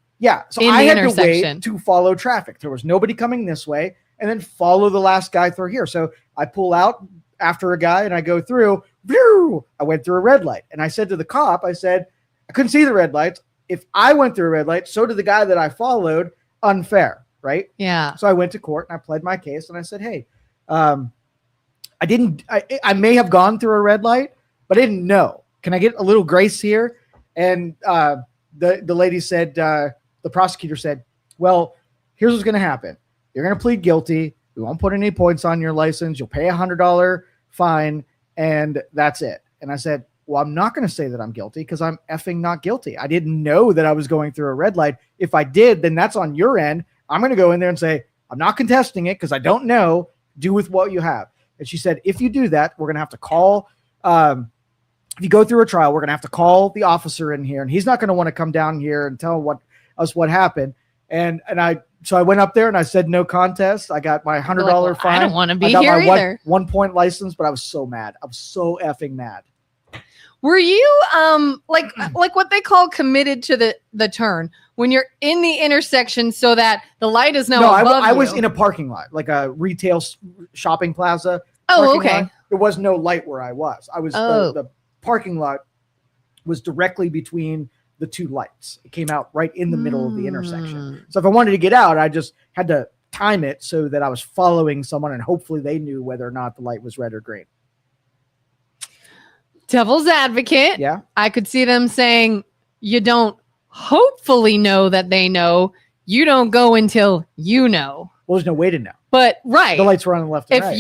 S1: so I had to wait to follow traffic. There was nobody coming this way, and then follow the last guy through here. So I pull out after a guy and I go through. I went through a red light, and I said to the cop, I said, I couldn't see the red lights. if I went through a red light, so did the guy that I followed. Unfair, right?
S3: Yeah.
S1: So I went to court and I pled my case and I said, hey, I may have gone through a red light, but I didn't know. Can I get a little grace here? And the lady said, the prosecutor said, well, here's what's going to happen. You're going to plead guilty. We won't put any points on your license. You'll pay $100 fine, and that's it. And I said, well, I'm not going to say that I'm guilty because I'm effing not guilty. I didn't know that I was going through a red light. If I did, then that's on your end. I'm going to go in there and say, I'm not contesting it because I don't know. Do with what you have. And she said, if you do that, we're going to have to call, if you go through a trial, we're going to have to call the officer in here, and he's not going to want to come down here and tell us what happened. So I went up there and I said no contest. I got my $100 fine.
S3: I don't want to be
S1: I got
S3: here
S1: my
S3: either.
S1: 1 point license, but I was so mad. I was so effing mad.
S3: Were you like what they call committed to the turn when you're in the intersection so that the light is now above
S1: I
S3: you?
S1: was in a parking lot, like a retail shopping plaza.
S3: Oh, okay.
S1: Lot. There was no light where I was. I was the parking lot was directly between the two lights. It came out right in the middle of the intersection. So if I wanted to get out, I just had to time it so that I was following someone and hopefully they knew whether or not the light was red or green. Devil's
S3: advocate.
S1: Yeah.
S3: I could see them saying, you don't hopefully know that they know. You don't go until you know.
S1: Well, there's no way to know.
S3: But right.
S1: The lights were on the left and right.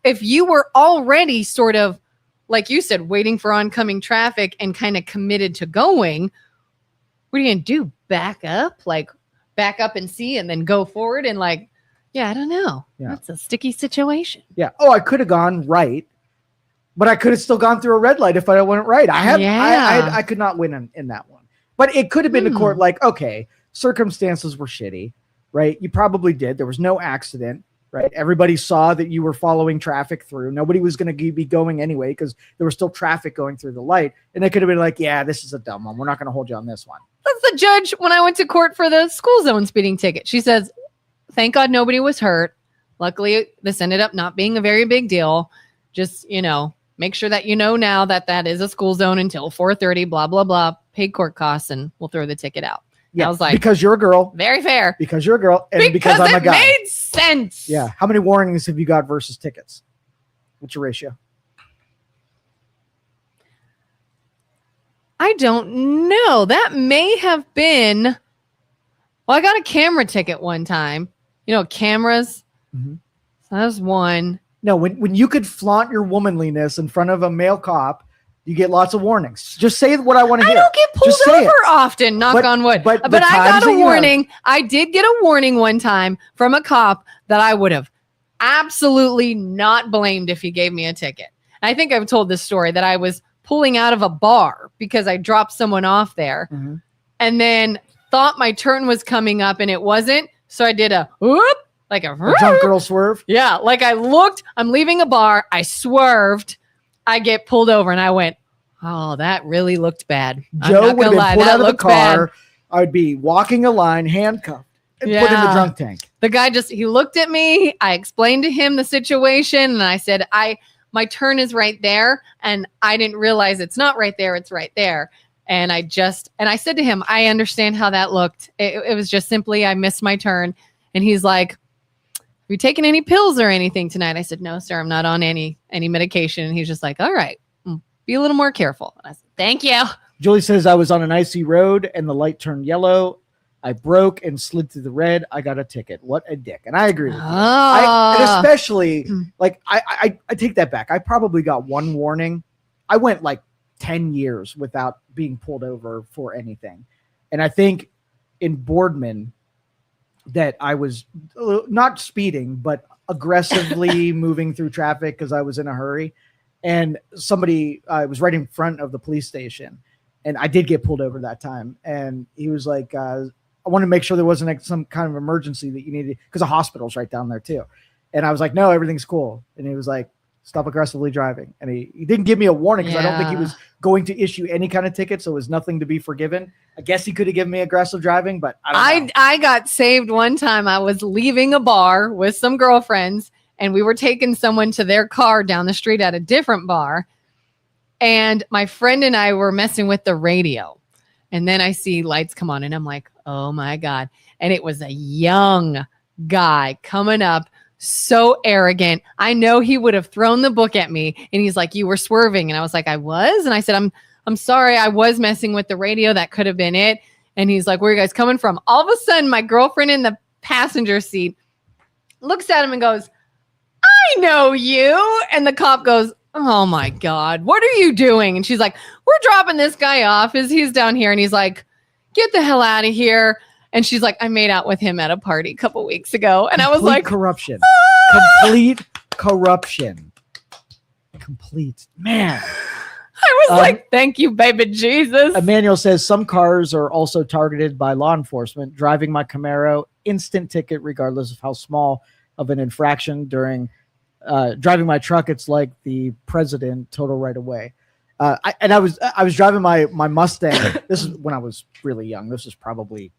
S3: If you were already sort of, like you said, waiting for oncoming traffic and kind of committed to going, what are you going to do? Back up and see and then go forward and I don't know.
S1: Yeah.
S3: That's a sticky situation.
S1: Yeah. Oh, I could have gone right, but I could have still gone through a red light if I went right. I could not win in that one. But it could have been to court okay, circumstances were shitty, right? You probably did. There was no accident, right? Everybody saw that you were following traffic through. Nobody was going to be going anyway because there was still traffic going through the light. And they could have been yeah, this is a dumb one. We're not going to hold you on this one.
S3: That's the judge when I went to court for the school zone speeding ticket. She says, thank God nobody was hurt. Luckily, this ended up not being a very big deal. Just, make sure that now that is a school zone until 4:30, blah, blah, blah, paid court costs, and we'll throw the ticket out.
S1: Yeah,
S3: I was like,
S1: because you're a girl.
S3: Very fair.
S1: Because you're a girl. And because I'm a guy.
S3: It made sense.
S1: Yeah. How many warnings have you got versus tickets? What's your ratio?
S3: I don't know. That may have been, well, I got a camera ticket one time. Cameras.
S1: Mm-hmm.
S3: So that was one.
S1: No, when you could flaunt your womanliness in front of a male cop, you get lots of warnings. Just say what I want to hear.
S3: I don't get pulled over often, knock on wood. But I got a warning. I did get a warning one time from a cop that I would have absolutely not blamed if he gave me a ticket. And I think I've told this story that I was pulling out of a bar because I dropped someone off there and then thought my turn was coming up and it wasn't. So I did a whoop. Like a
S1: drunk girl swerve?
S3: Yeah. Like I looked, I'm leaving a bar. I swerved. I get pulled over and I went, oh, that really looked bad.
S1: Joe would have been pulled out of the car. I would be walking a line, handcuffed, and put in the drunk tank.
S3: The guy he looked at me. I explained to him the situation and I said, my turn is right there. And I didn't realize it's not right there. It's right there. And I said to him, I understand how that looked. It was just simply, I missed my turn. And he's like, have you taken any pills or anything tonight? I said, no, sir, I'm not on any medication. And he's just like, all right, be a little more careful. And I said, thank you.
S1: Julie says I was on an icy road and the light turned yellow. I broke and slid through the red. I got a ticket. What a dick. And I agree with you. And especially, I take that back. I probably got one warning. I went 10 years without being pulled over for anything. And I think in Boardman, that I was not speeding, but aggressively moving through traffic because I was in a hurry. And somebody was right in front of the police station. And I did get pulled over that time. And he was like, I want to make sure there wasn't some kind of emergency that you needed because the hospital's right down there too. And I was like, no, everything's cool. And he was like, stop aggressively driving. And he didn't give me a warning because I don't think he was going to issue any kind of ticket. So it was nothing to be forgiven. I guess he could have given me aggressive driving, but I don't know.
S3: I got saved one time. I was leaving a bar with some girlfriends and we were taking someone to their car down the street at a different bar. And my friend and I were messing with the radio. And then I see lights come on and I'm like, oh my God. And it was a young guy coming up, so arrogant. I know he would have thrown the book at me. And he's like, you were swerving. And I was like, I was. And I said, I'm sorry. I was messing with the radio. That could have been it. And he's like, where are you guys coming from? All of a sudden, my girlfriend in the passenger seat looks at him and goes, I know you. And the cop goes, oh my God, what are you doing? And she's like, we're dropping this guy off. He's down here. And he's like, get the hell out of here. And she's like, I made out with him at a party a couple weeks ago. And I was like,
S1: corruption, complete corruption, complete, man.
S3: I was like, thank you, baby Jesus.
S1: Emmanuel says some cars are also targeted by law enforcement. Driving my Camaro, instant ticket, regardless of how small of an infraction. During driving my truck, it's like the president, total right away. I was driving my Mustang. This is when I was really young. This is probably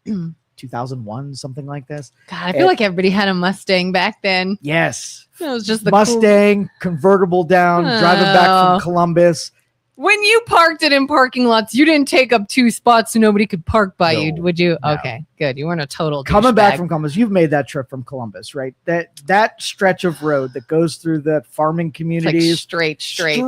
S1: 2001, something like this.
S3: God, I feel like everybody had a Mustang back then.
S1: Yes,
S3: it was just the
S1: Mustang convertible down, driving back from Columbus.
S3: When you parked it in parking lots, you didn't take up 2 spots so nobody could park by you, would you? No. Okay, good. You weren't a total
S1: coming back from Columbus. You've made that trip from Columbus, right? That stretch of road that goes through the farming communities,
S3: like straight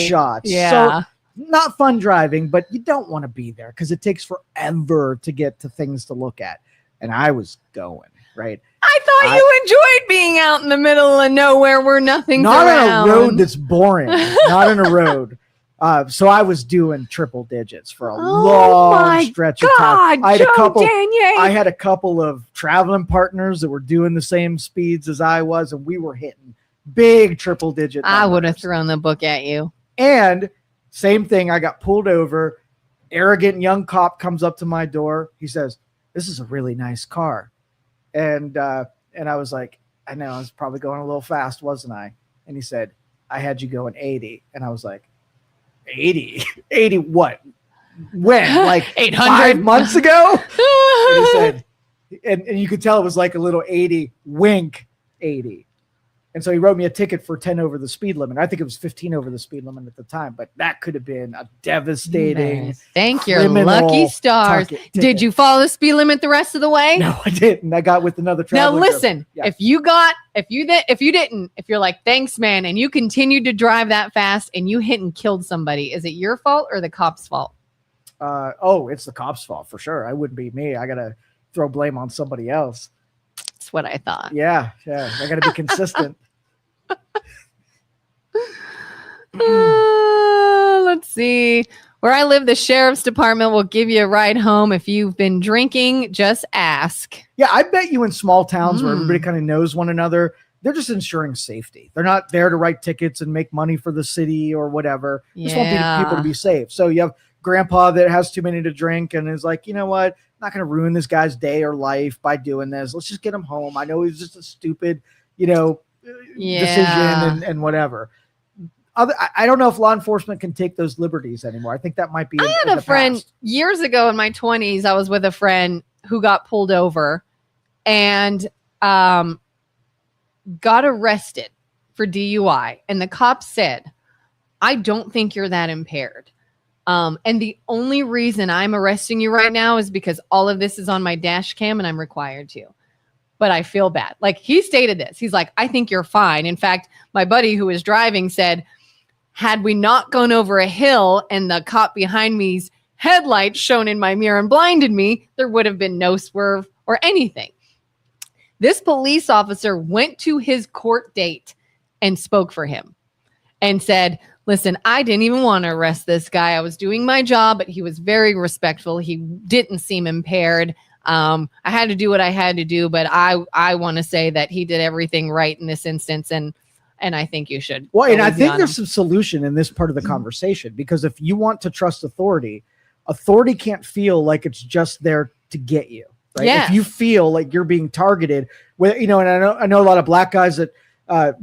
S1: shots.
S3: Yeah,
S1: so, not fun driving, but you don't want to be there because it takes forever to get to things to look at. And I was going right.
S3: I thought you enjoyed being out in the middle of nowhere where nothing's
S1: not
S3: around.
S1: On a road that's boring. Not on a road. So I was doing triple digits for a long stretch of time. I had a couple of traveling partners that were doing the same speeds as I was, and we were hitting big triple digit numbers.
S3: I would have thrown the book at you.
S1: And same thing, I got pulled over. Arrogant young cop comes up to my door. He says, "This is a really nice car." And I was like, I know, I was probably going a little fast, wasn't I? And he said, "I had you going 80." And I was like, 80 what? When? Like
S3: 800
S1: 5 months ago? And he said, and you could tell it was like a little 80 wink 80. And so he wrote me a ticket for 10 over the speed limit. I think it was 15 over the speed limit at the time, but that could have been a devastating.
S3: Thank your lucky stars. Did you follow the speed limit the rest of the way?
S1: No, I didn't. I got with another traveler.
S3: Now listen, if you didn't, if you're like, thanks, man, and you continued to drive that fast and you hit and killed somebody, is it your fault or the cop's fault?
S1: It's the cop's fault for sure. I wouldn't be me. I got to throw blame on somebody else.
S3: That's what I thought.
S1: Yeah. I got to be consistent.
S3: Let's see. Where I live, the sheriff's department will give you a ride home. If you've been drinking, just ask.
S1: Yeah, I bet you in small towns where everybody kind of knows one another, they're just ensuring safety. They're not there to write tickets and make money for the city or whatever. Just want people to be safe. So you have grandpa that has too many to drink and is like, you know what? I'm not going to ruin this guy's day or life by doing this. Let's just get him home. I know he's just a stupid, decision and whatever. I don't know if law enforcement can take those liberties anymore. I think that might be.
S3: I had a friend years ago in my 20s. I was with a friend who got pulled over and got arrested for DUI. And the cop said, I don't think you're that impaired. And the only reason I'm arresting you right now is because all of this is on my dash cam and I'm required to. But I feel bad. Like he stated this. He's like, I think you're fine. In fact, my buddy who was driving said, had we not gone over a hill and the cop behind me's headlights shone in my mirror and blinded me, there would have been no swerve or anything. This police officer went to his court date and spoke for him and said, listen, I didn't even want to arrest this guy. I was doing my job, but he was very respectful. He didn't seem impaired. I had to do what I had to do, but I want to say that he did everything right in this instance. And I think you should.
S1: Well, and I think there's some solution in this part of the conversation, because if you want to trust authority can't feel like it's just there to get you. Right?
S3: Yes.
S1: If you feel like you're being targeted, and I know a lot of black guys that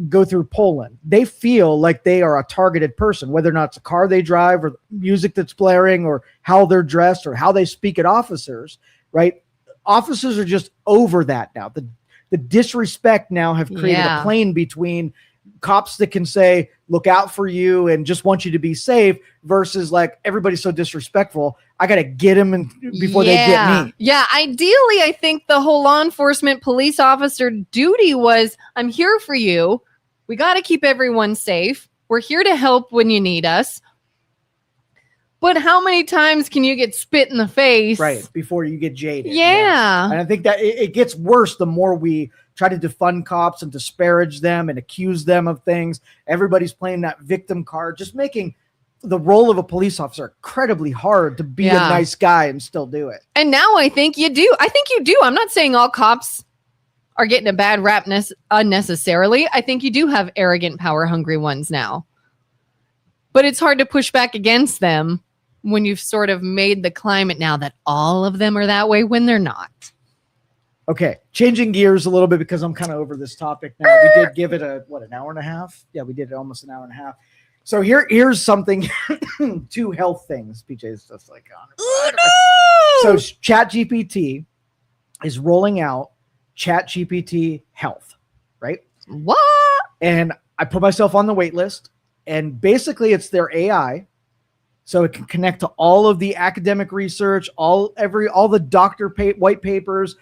S1: go through Poland, they feel like they are a targeted person, whether or not it's a car they drive or music that's blaring or how they're dressed or how they speak at officers, right? Officers are just over that now. The disrespect now have created a plane between cops that can say, look out for you and just want you to be safe, versus like everybody's so disrespectful. I got to get them before they get me.
S3: Yeah. Ideally, I think the whole law enforcement police officer duty was, I'm here for you. We got to keep everyone safe. We're here to help when you need us. But how many times can you get spit in the face?
S1: Right. Before you get jaded.
S3: Yeah.
S1: And I think that it gets worse the more we try to defund cops and disparage them and accuse them of things. Everybody's playing that victim card, just making the role of a police officer incredibly hard to be a nice guy and still do it.
S3: And now I think you do. I'm not saying all cops are getting a bad rap unnecessarily. I think you do have arrogant, power-hungry ones now. But it's hard to push back against them when you've sort of made the climate now that all of them are that way when they're not.
S1: Okay, changing gears a little bit because I'm kind of over this topic now. We did give it an hour and a half? Yeah, we did almost an hour and a half. So here's something, 2 health things. PJ's just like, oh, no! So ChatGPT is rolling out ChatGPT Health, right?
S3: What?
S1: And I put myself on the wait list, and basically it's their AI. So it can connect to all of the academic research, all the doctor white papers,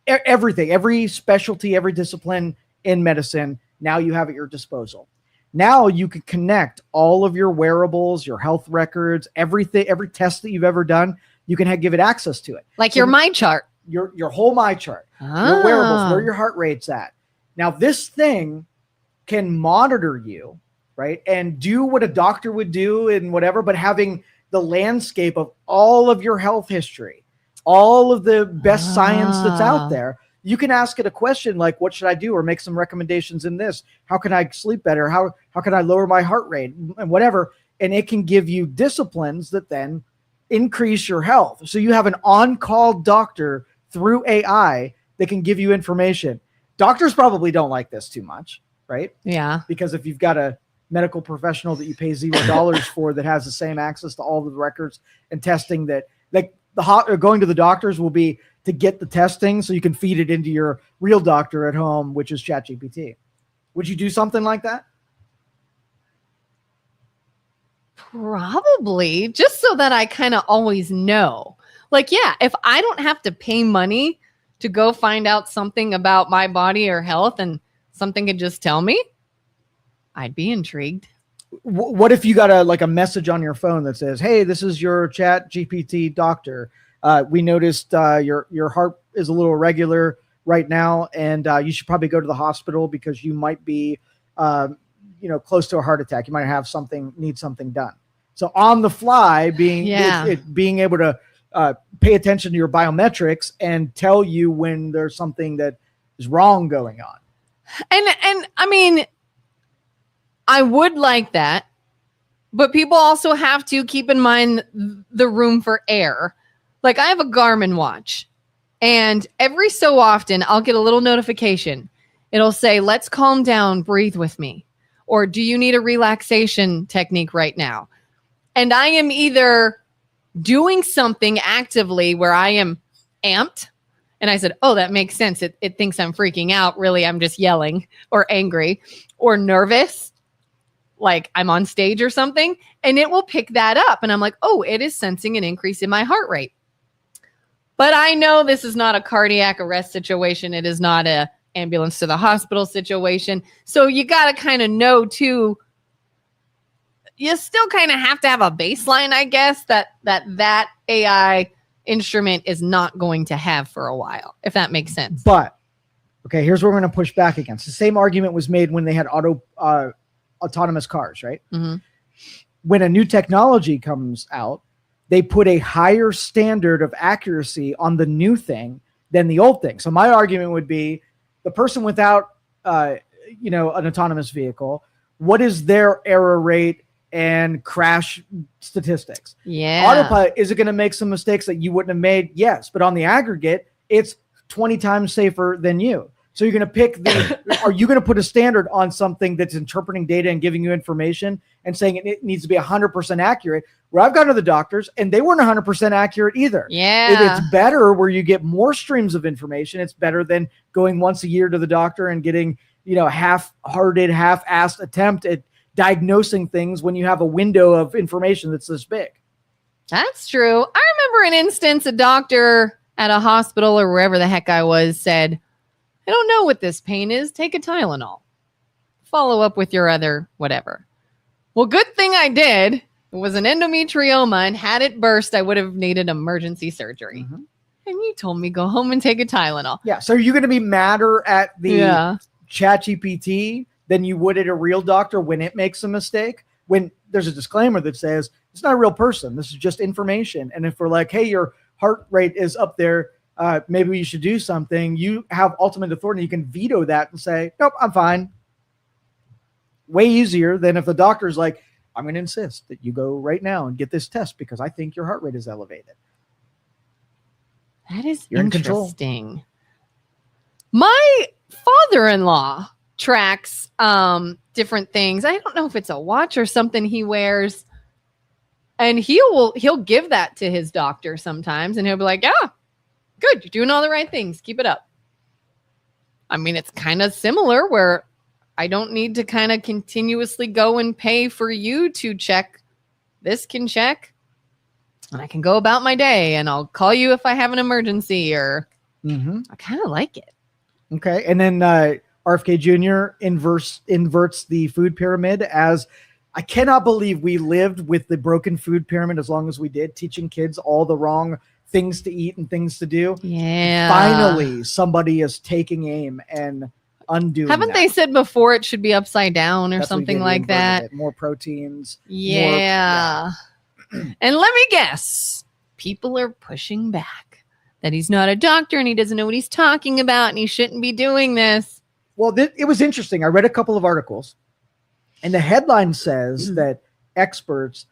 S1: everything, every specialty, every discipline in medicine. Now you have at your disposal. Now you can connect all of your wearables, your health records, everything, every test that you've ever done. You can give it access to it.
S3: Like your My Chart.
S1: Your whole My Chart, your wearables, where your heart rate's at. Now this thing can monitor you, right? And do what a doctor would do and whatever, but having the landscape of all of your health history, all of the best science that's out there. You can ask it a question like, what should I do? Or make some recommendations in this. How can I sleep better? How can I lower my heart rate and whatever? And it can give you disciplines that then increase your health. So you have an on-call doctor through AI that can give you information. Doctors probably don't like this too much, right?
S3: Yeah.
S1: Because if you've got a medical professional that you pay $0 for that has the same access to all the records and testing that, like, going to the doctors will be to get the testing so you can feed it into your real doctor at home, which is ChatGPT. Would you do something like that?
S3: Probably, just so that I kind of always know. Like, yeah, if I don't have to pay money to go find out something about my body or health and something could just tell me, I'd be intrigued.
S1: What if you got a message on your phone that says, hey, this is your ChatGPT doctor. We noticed your heart is a little irregular right now, and you should probably go to the hospital because you might be close to a heart attack. You might need something done. So on the fly, being able to pay attention to your biometrics and tell you when there's something that is wrong going on.
S3: And I mean, I would like that, but people also have to keep in mind the room for error. Like, I have a Garmin watch, and every so often I'll get a little notification. It'll say, let's calm down, breathe with me. Or do you need a relaxation technique right now? And I am either doing something actively where I am amped, and I said, oh, that makes sense. It thinks I'm freaking out. Really, I'm just yelling or angry or nervous, like I'm on stage or something, and it will pick that up. And I'm like, oh, it is sensing an increase in my heart rate. But I know this is not a cardiac arrest situation. It is not a ambulance to the hospital situation. So you got to kind of know too, you still kind of have to have a baseline, I guess, that AI instrument is not going to have for a while, if that makes sense.
S1: But, okay, here's where we're going to push back against. The same argument was made when they had autonomous cars, right?
S3: Mm-hmm.
S1: When a new technology comes out, they put a higher standard of accuracy on the new thing than the old thing. So my argument would be the person without, an autonomous vehicle, what is their error rate and crash statistics?
S3: Yeah.
S1: Autopilot, is it going to make some mistakes that you wouldn't have made? Yes. But on the aggregate, it's 20 times safer than you. So you're going to pick are you going to put a standard on something that's interpreting data and giving you information and saying it needs to be 100% accurate? Where I've gone to the doctors and they weren't 100% accurate either.
S3: Yeah.
S1: It's better where you get more streams of information. It's better than going once a year to the doctor and getting half-hearted, half-assed attempt at diagnosing things when you have a window of information that's this big.
S3: That's true. I remember an instance, a doctor at a hospital or wherever the heck I was said, I don't know what this pain is. Take a Tylenol. Follow up with your other whatever. Well, good thing I did. It was an endometrioma, and had it burst, I would have needed emergency surgery. Mm-hmm. And you told me go home and take a Tylenol.
S1: Yeah. So are you going to be madder at the ChatGPT than you would at a real doctor when it makes a mistake? When there's a disclaimer that says it's not a real person. This is just information. And if we're like, hey, your heart rate is up there, maybe you should do something. You have ultimate authority. You can veto that and say, nope, I'm fine. Way easier than if the doctor's like, I'm going to insist that you go right now and get this test because I think your heart rate is elevated.
S3: That is interesting. My father-in-law tracks different things. I don't know if it's a watch or something he wears. And he'll give that to his doctor sometimes. And he'll be like, yeah, good. You're doing all the right things. Keep it up. I mean, it's kind of similar where I don't need to kind of continuously go and pay for you to check. This can check. And I can go about my day, and I'll call you if I have an emergency, or I kind of like it.
S1: Okay. And then RFK Jr. inverts the food pyramid as I cannot believe we lived with the broken food pyramid as long as we did, teaching kids all the wrong things to eat and things to do.
S3: Yeah.
S1: Finally, somebody is taking aim and undoing
S3: Haven't
S1: that.
S3: they said before it should be upside down or
S1: That's
S3: something like that?
S1: More proteins.
S3: Yeah. And let me guess, people are pushing back that he's not a doctor and he doesn't know what he's talking about and he shouldn't be doing this.
S1: Well, it was interesting. I read a couple of articles, and the headline says that experts,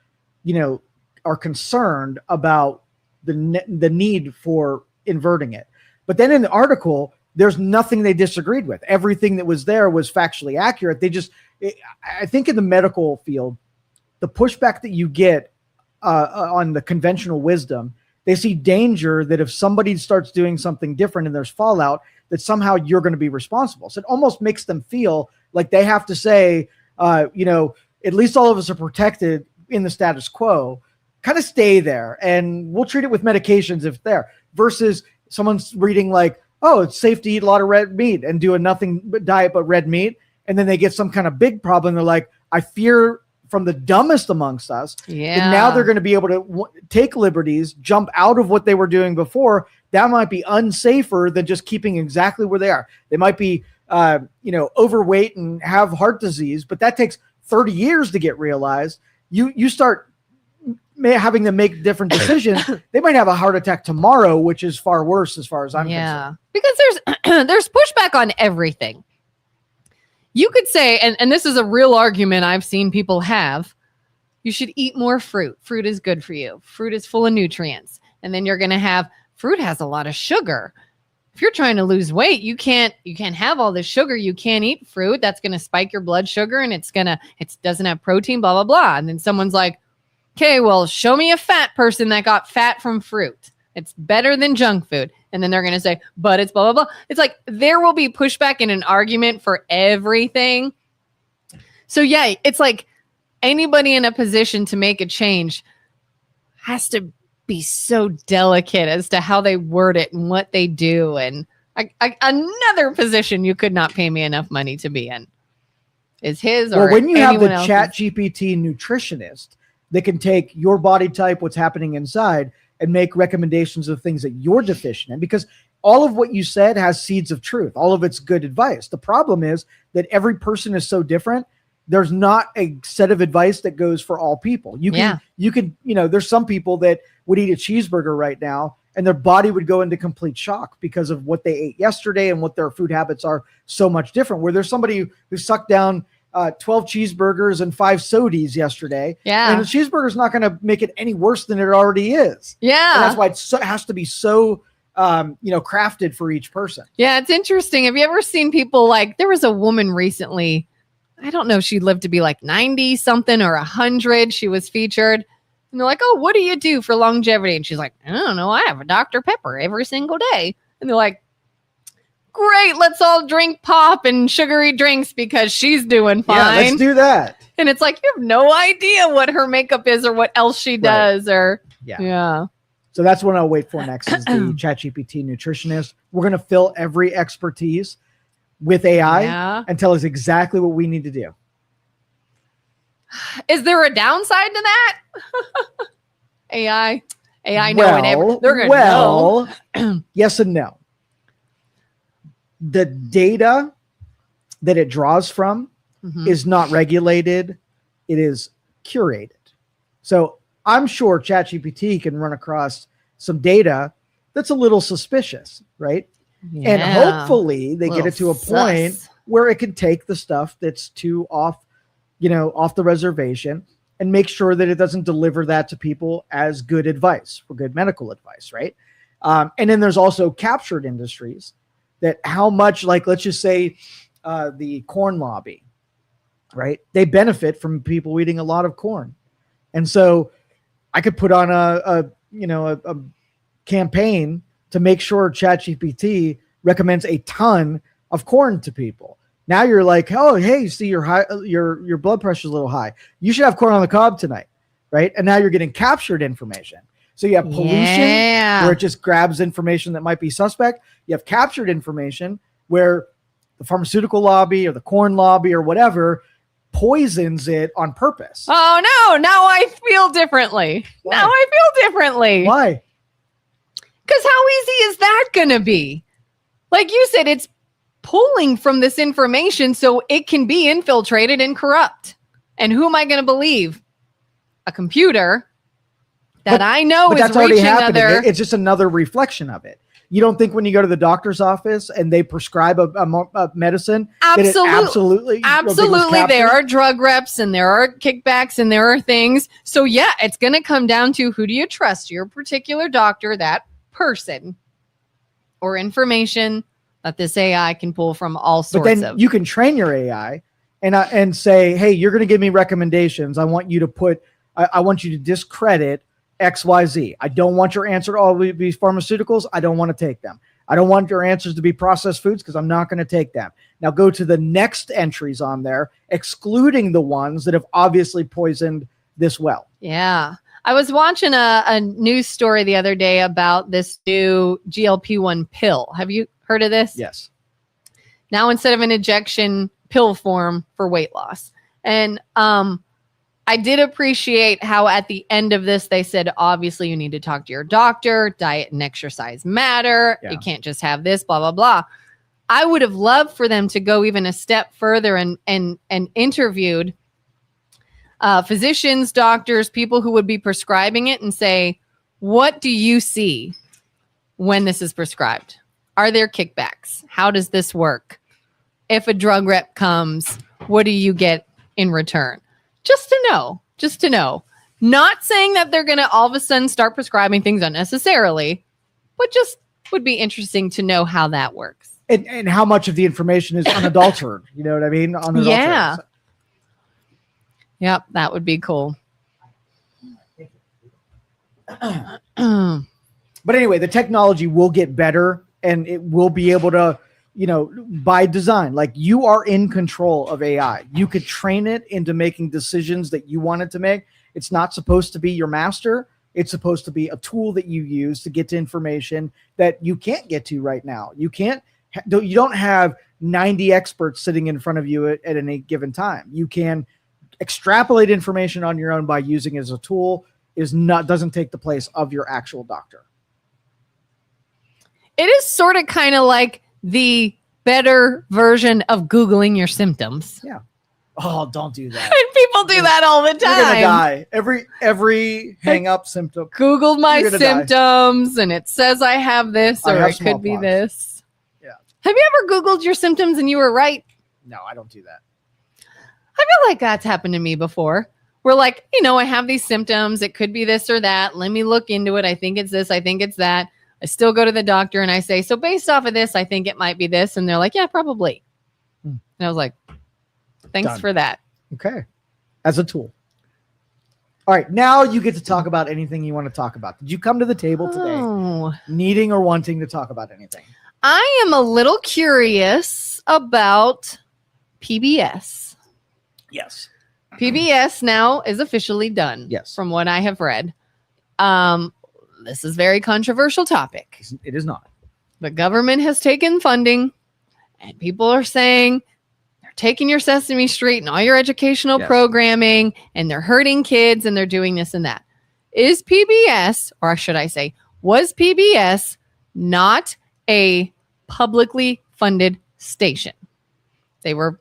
S1: are concerned about the need for inverting it. But then in the article, there's nothing they disagreed with. Everything that was there was factually accurate. I think in the medical field, the pushback that you get on the conventional wisdom, they see danger that if somebody starts doing something different and there's fallout, that somehow you're going to be responsible. So it almost makes them feel like they have to say, at least all of us are protected in the status quo, kind of stay there. And we'll treat it with medications if there, versus someone's reading like, oh, it's safe to eat a lot of red meat and do a nothing but diet but red meat. And then they get some kind of big problem. They're like, I fear from the dumbest amongst us.
S3: Yeah.
S1: And now they're going to be able to take liberties, jump out of what they were doing before. That might be unsafer than just keeping exactly where they are. They might be, overweight and have heart disease, but that takes 30 years to get realized. You start having them make different decisions. They might have a heart attack tomorrow, which is far worse as far as I'm concerned.
S3: Because there's pushback on everything. You could say, and this is a real argument I've seen people have, you should eat more fruit. Fruit is good for you. Fruit is full of nutrients. And then you're going to have, fruit has a lot of sugar. If you're trying to lose weight, you can't have all this sugar. You can't eat fruit. That's going to spike your blood sugar, and it doesn't have protein, blah, blah, blah. And then someone's like, okay, well, show me a fat person that got fat from fruit. It's better than junk food. And then they're going to say, but it's blah, blah, blah. It's like there will be pushback in an argument for everything. So, yeah, it's like anybody in a position to make a change has to be so delicate as to how they word it and what they do. And another position you could not pay me enough money to be in is his.
S1: Well,
S3: or
S1: when you have the
S3: else's.
S1: ChatGPT nutritionist that can take your body type, what's happening inside, and make recommendations of things that you're deficient in, because all of what you said has seeds of truth. All of it's good advice. The problem is that every person is so different. There's not a set of advice that goes for all people. You can, there's some people that would eat a cheeseburger right now and their body would go into complete shock because of what they ate yesterday and what their food habits are so much different. Where there's somebody who sucked down 12 cheeseburgers and 5 sodies yesterday.
S3: Yeah.
S1: And the cheeseburger is not going to make it any worse than it already is.
S3: Yeah.
S1: And that's why it has to be so, crafted for each person. Yeah.
S3: It's interesting. Have you ever seen people there was a woman recently, I don't know, she lived to be like 90 something or 100. She was featured and they're like, oh, what do you do for longevity? And she's like, I don't know. I have a Dr. Pepper every single day. And they're like, great, let's all drink pop and sugary drinks because she's doing fine.
S1: Yeah, let's do that.
S3: And it's like, you have no idea what her makeup is or what else she does. Or yeah.
S1: So that's what I'll wait for next is the ChatGPT nutritionist. We're going to fill every expertise with AI and tell us exactly what we need to do.
S3: Is there a downside to that? AI knowing everything. They're going to know.
S1: Yes and no. The data that it draws from is not regulated. It is curated. So I'm sure ChatGPT can run across some data that's a little suspicious, right?
S3: Yeah.
S1: And hopefully they get it to a point where it can take the stuff that's too off the reservation and make sure that it doesn't deliver that to people as good advice for good medical advice, right? And then there's also captured industries that how much, like, let's just say the corn lobby, right? They benefit from people eating a lot of corn. And so I could put on a campaign to make sure ChatGPT recommends a ton of corn to people. Now you're like, oh, hey, see your blood pressure is a little high. You should have corn on the cob tonight, right? And now you're getting captured information. So you have pollution where it just grabs information that might be suspect. You have captured information where the pharmaceutical lobby or the corn lobby or whatever poisons it on purpose.
S3: Oh, no. Now I feel differently.
S1: Why?
S3: Now I feel differently.
S1: Why?
S3: Because how easy is that going to be? Like you said, it's pulling from this information so it can be infiltrated and corrupt. And who am I going to believe? A computer that I know is reaching other.
S1: It's just another reflection of it. You don't think when you go to the doctor's office and they prescribe a medicine, absolutely,
S3: there are drug reps and there are kickbacks and there are things. So yeah, it's going to come down to who do you trust, your particular doctor, that person, or information that this AI can pull from all sorts of.
S1: But then you can train your AI and say, hey, you're going to give me recommendations. I want you to discredit XYZ. I don't want your answer to all these pharmaceuticals. I don't want to take them. I don't want your answers to be processed foods because I'm not going to take them. Now go to the next entries on there, excluding the ones that have obviously poisoned this well.
S3: Yeah. I was watching a news story the other day about this new GLP-1 pill. Have you heard of this?
S1: Yes.
S3: Now instead of an injection, pill form for weight loss. And I did appreciate how at the end of this, they said, obviously you need to talk to your doctor. Diet and exercise matter. Yeah. You can't just have this, blah, blah, blah. I would have loved for them to go even a step further and interviewed physicians, doctors, people who would be prescribing it and say, what do you see when this is prescribed? Are there kickbacks? How does this work? If a drug rep comes, what do you get in return? Just to know. Not saying that they're going to all of a sudden start prescribing things unnecessarily, but just would be interesting to know how that works.
S1: And how much of the information is unadulterated. You know what I mean?
S3: Yeah. Yep, that would be cool.
S1: But anyway, the technology will get better and it will be able to, by design, like you are in control of AI. You could train it into making decisions that you want it to make. It's not supposed to be your master. It's supposed to be a tool that you use to get to information that you can't get to right now. You don't have 90 experts sitting in front of you at any given time. You can extrapolate information on your own by using it as a tool. Doesn't take the place of your actual doctor.
S3: It is sort of kind of like the better version of Googling your symptoms.
S1: Yeah. Oh, don't do that.
S3: And people do that all the time.
S1: You're gonna die. Every hang up symptom.
S3: Googled my symptoms and it says I have this or it could be this.
S1: Yeah.
S3: Have you ever Googled your symptoms and you were right?
S1: No, I don't do that.
S3: I feel like that's happened to me before. We're like, I have these symptoms. It could be this or that. Let me look into it. I think it's this. I think it's that. I still go to the doctor and I say, so based off of this, I think it might be this. And they're like, yeah, probably. And I was like, thanks for that.
S1: Okay. As a tool. All right. Now you get to talk about anything you want to talk about. Did you come to the table today needing or wanting to talk about anything?
S3: I am a little curious about PBS.
S1: Yes.
S3: PBS now is officially done.
S1: Yes.
S3: From what I have read. This is a very controversial topic.
S1: It is not.
S3: The government has taken funding, and people are saying they're taking your Sesame Street and all your educational programming, and they're hurting kids, and they're doing this and that. Is PBS, or should I say, was PBS not a publicly funded station? They were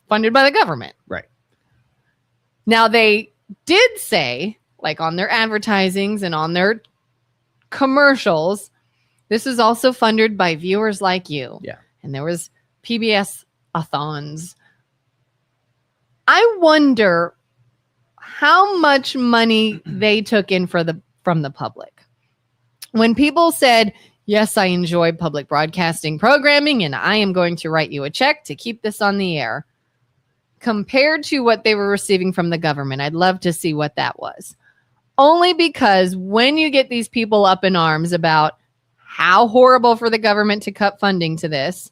S3: funded by the government.
S1: Right.
S3: Now, they did say, like on their advertisings and on their commercials, this is also funded by viewers like you.
S1: Yeah.
S3: And there was PBS-a-thons. I wonder how much money they took in from the public. When people said, yes, I enjoy public broadcasting programming, and I am going to write you a check to keep this on the air, compared to what they were receiving from the government, I'd love to see what that was. Only because when you get these people up in arms about how horrible for the government to cut funding to this,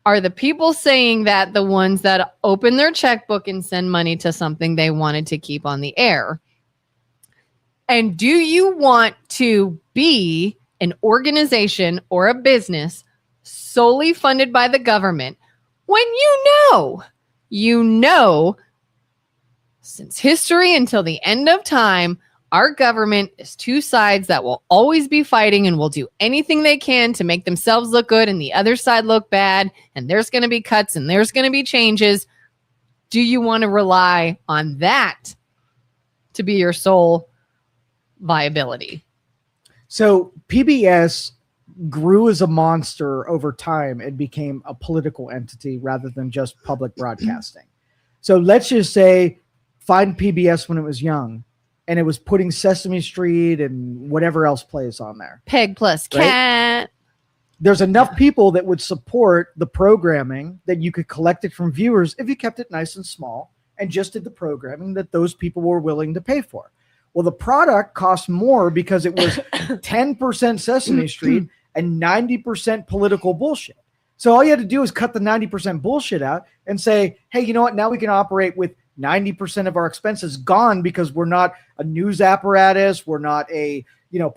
S3: are the people saying that the ones that open their checkbook and send money to something they wanted to keep on the air? And do you want to be an organization or a business solely funded by the government when you know, since history until the end of time, our government is two sides that will always be fighting and will do anything they can to make themselves look good and the other side look bad, and there's going to be cuts and there's going to be changes. Do you want to rely on that to be your sole viability?
S1: So PBS grew as a monster over time and became a political entity rather than just public broadcasting. So let's just say find PBS when it was young and it was putting Sesame Street and whatever else plays on there.
S3: Peg plus cat.
S1: Right? There's enough people that would support the programming that you could collect it from viewers if you kept it nice and small and just did the programming that those people were willing to pay for. Well, the product cost more because it was 10% Sesame Street and 90% political bullshit. So all you had to do is cut the 90% bullshit out and say, hey, you know what? Now we can operate with 90% of our expenses gone because we're not a news apparatus. We're not a,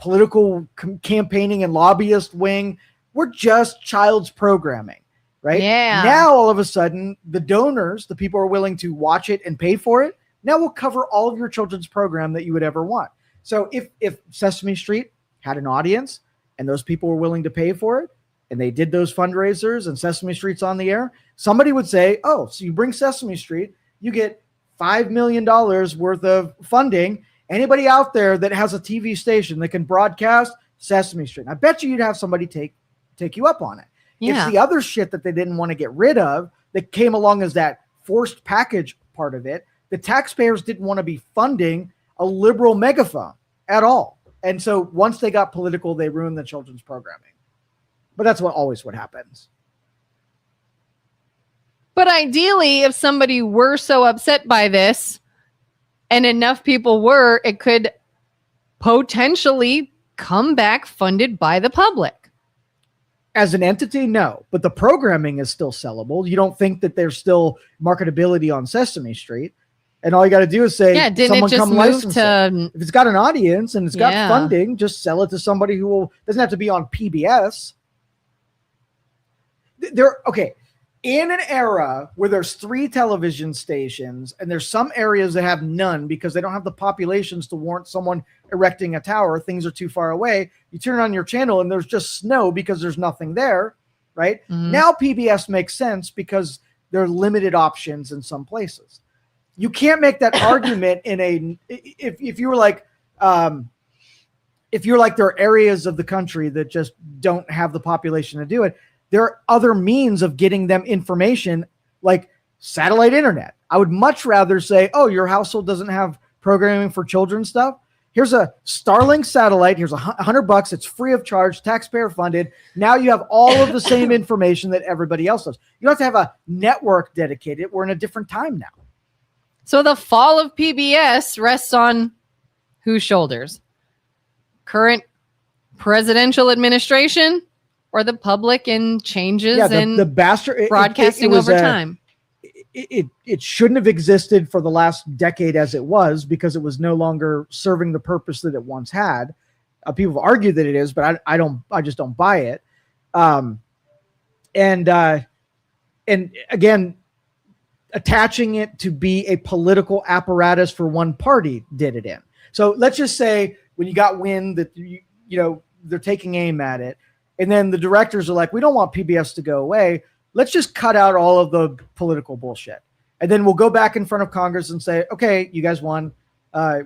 S1: political campaigning and lobbyist wing. We're just child's programming, right?
S3: Yeah.
S1: Now, all of a sudden, the donors, the people who are willing to watch it and pay for it, now we'll cover all of your children's program that you would ever want. So if Sesame Street had an audience and those people were willing to pay for it and they did those fundraisers and Sesame Street's on the air, somebody would say, oh, so you bring Sesame Street, you get $5 million worth of funding. Anybody out there that has a TV station that can broadcast Sesame Street, I bet you'd have somebody take you up on it.
S3: Yeah.
S1: It's the other shit that they didn't want to get rid of that came along as that forced package part of it. The taxpayers didn't want to be funding a liberal megaphone at all. And so once they got political, they ruined the children's programming. But that's what happens.
S3: But ideally, if somebody were so upset by this and enough people were, it could potentially come back funded by the public.
S1: As an entity, no. But the programming is still sellable. You don't think that there's still marketability on Sesame Street. And all you got to do is say,
S3: didn't
S1: someone
S3: it just
S1: come
S3: move
S1: license
S3: to?
S1: it. If it's got an audience and it's got funding, just sell it to somebody who doesn't have to be on PBS. In an era where there's 3 television stations and there's some areas that have none because they don't have the populations to warrant someone erecting a tower, things are too far away. You turn on your channel and there's just snow because there's nothing there, right?
S3: Mm-hmm.
S1: Now PBS makes sense because there are limited options in some places. You can't make that argument if you were like, there are areas of the country that just don't have the population to do it. There are other means of getting them information like satellite internet. I would much rather say, oh, your household doesn't have programming for children's stuff. Here's a Starlink satellite. Here's $100. It's free of charge, taxpayer funded. Now you have all of the same information that everybody else does. You don't have to have a network dedicated. We're in a different time now.
S3: So the fall of PBS rests on whose shoulders? Current presidential administration or the public and changes
S1: the bastard
S3: broadcasting
S1: it was
S3: over time.
S1: It shouldn't have existed for the last decade as it was, because it was no longer serving the purpose that it once had. People have argued that it is, but I just don't buy it. And again, attaching it to be a political apparatus for one party did it in. So let's just say when you got wind that they're taking aim at it, and then the directors are like, we don't want PBS to go away. Let's just cut out all of the political bullshit. And then we'll go back in front of Congress and say, okay, you guys won.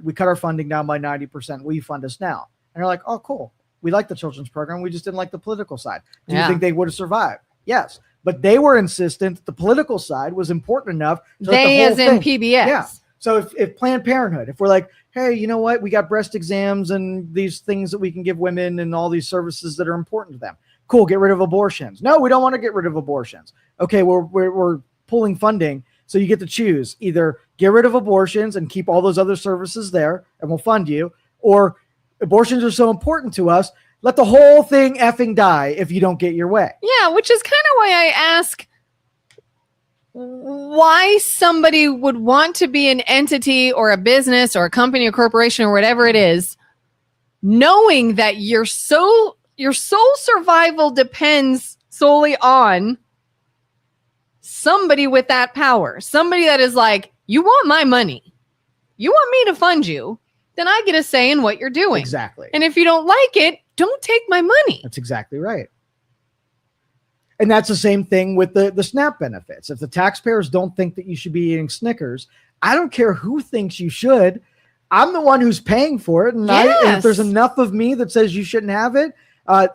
S1: We cut our funding down by 90%. Will you fund us now? And they're like, oh, cool. We like the children's program. We just didn't like the political side. Do you think they would have survived? Yes. But they were insistent that the political side was important enough.
S3: They as in PBS.
S1: Yeah. So if Planned Parenthood, if we're like, hey, you know what? We got breast exams and these things that we can give women and all these services that are important to them. Cool. Get rid of abortions. No, we don't want to get rid of abortions. Okay. We're pulling funding. So you get to choose either get rid of abortions and keep all those other services there and we'll fund you, or abortions are so important to us, let the whole thing effing die if you don't get your way.
S3: Yeah, which is kind of why I ask why somebody would want to be an entity or a business or a company or corporation or whatever it is, knowing that your sole survival depends solely on somebody with that power, somebody that is like, you want my money, you want me to fund you, then I get a say in what you're doing.
S1: Exactly.
S3: And if you don't like it, don't take my money.
S1: That's exactly right. And that's the same thing with the SNAP benefits. If the taxpayers don't think that you should be eating Snickers, I don't care who thinks you should. I'm the one who's paying for it. And, and if there's enough of me that says you shouldn't have it,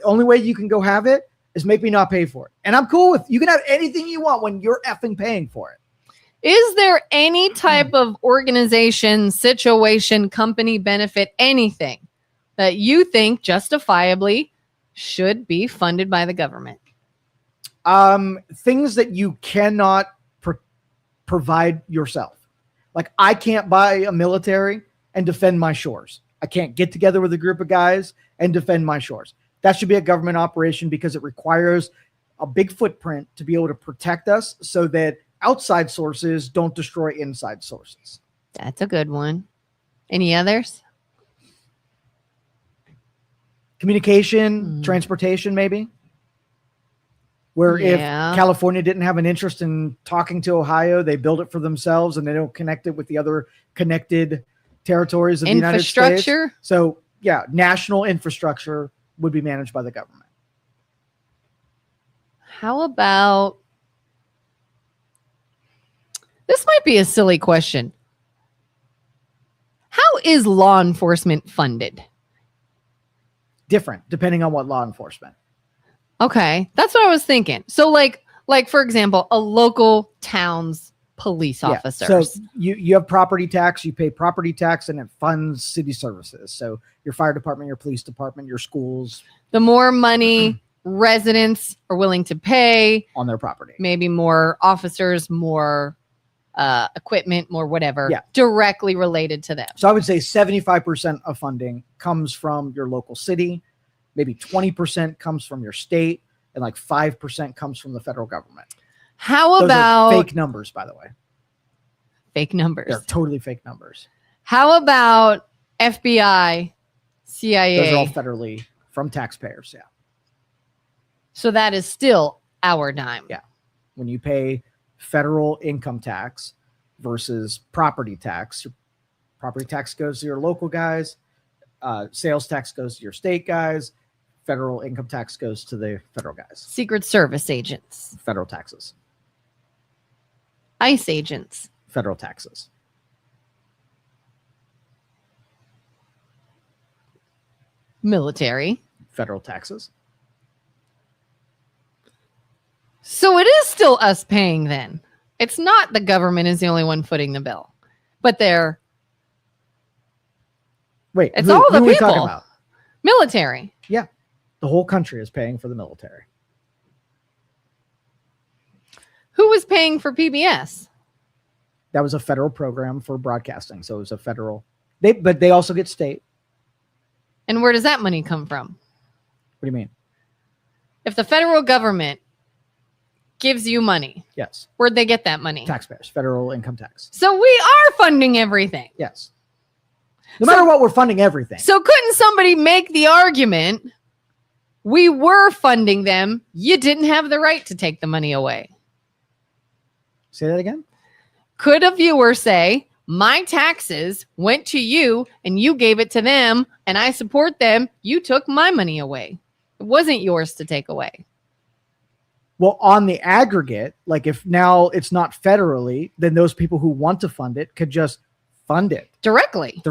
S1: only way you can go have it is make me not pay for it. And I'm cool with, you can have anything you want when you're effing paying for it.
S3: Is there any type of organization, situation, company benefit, anything that you think justifiably should be funded by the government?
S1: Things that you cannot provide yourself. Like, I can't buy a military and defend my shores. I can't get together with a group of guys and defend my shores. That should be a government operation because it requires a big footprint to be able to protect us so that outside sources don't destroy inside sources.
S3: That's a good one. Any others?
S1: Communication, transportation, maybe. Where if California didn't have an interest in talking to Ohio, they build it for themselves and they don't connect it with the other connected territories of the United States.
S3: Infrastructure?
S1: So, yeah, national infrastructure would be managed by the government.
S3: How about, this might be a silly question. How is law enforcement funded?
S1: Different, depending on what law enforcement.
S3: Okay, that's what I was thinking. So like for example, a local town's police officers.
S1: So you have property tax, you pay property tax, and it funds city services. So your fire department, your police department, your schools.
S3: The more money residents are willing to pay
S1: on their property,
S3: maybe more officers, more equipment, more whatever, directly related to them.
S1: So I would say 75% of funding comes from your local city, maybe 20% comes from your state, and like 5% comes from the federal government.
S3: How
S1: Those
S3: about
S1: are fake numbers, by the way?
S3: Fake numbers.
S1: They're totally fake numbers.
S3: How about FBI, CIA?
S1: Those are all federally from taxpayers. Yeah.
S3: So that is still our dime.
S1: Yeah. When you pay federal income tax versus property tax, your property tax goes to your local guys. Sales tax goes to your state guys. Federal income tax goes to the federal guys.
S3: Secret Service agents.
S1: Federal taxes.
S3: ICE agents.
S1: Federal taxes.
S3: Military.
S1: Federal taxes.
S3: So it is still us paying then. It's not the government is the only one footing the bill. But they're...
S1: Wait,
S3: it's all the
S1: who are we
S3: people.
S1: talking about?
S3: Military.
S1: Yeah. The whole country is paying for the military.
S3: Who was paying for PBS?
S1: That was a federal program for broadcasting. So it was a federal, but they also get state.
S3: And where does that money come from?
S1: What do you mean?
S3: if the federal government gives you money,
S1: Yes.
S3: where'd they get that money?
S1: Taxpayers, federal income tax.
S3: So we are funding everything.
S1: Yes. No matter what, we're funding everything.
S3: So couldn't somebody make the argument, we were funding them, you didn't have the right to take the money away?
S1: Say that again?
S3: Could a viewer say, my taxes went to you and you gave it to them and I support them, you took my money away. It wasn't yours to take away.
S1: Well, on the aggregate, like if now it's not federally, then those people who want to fund it could just fund it
S3: Directly.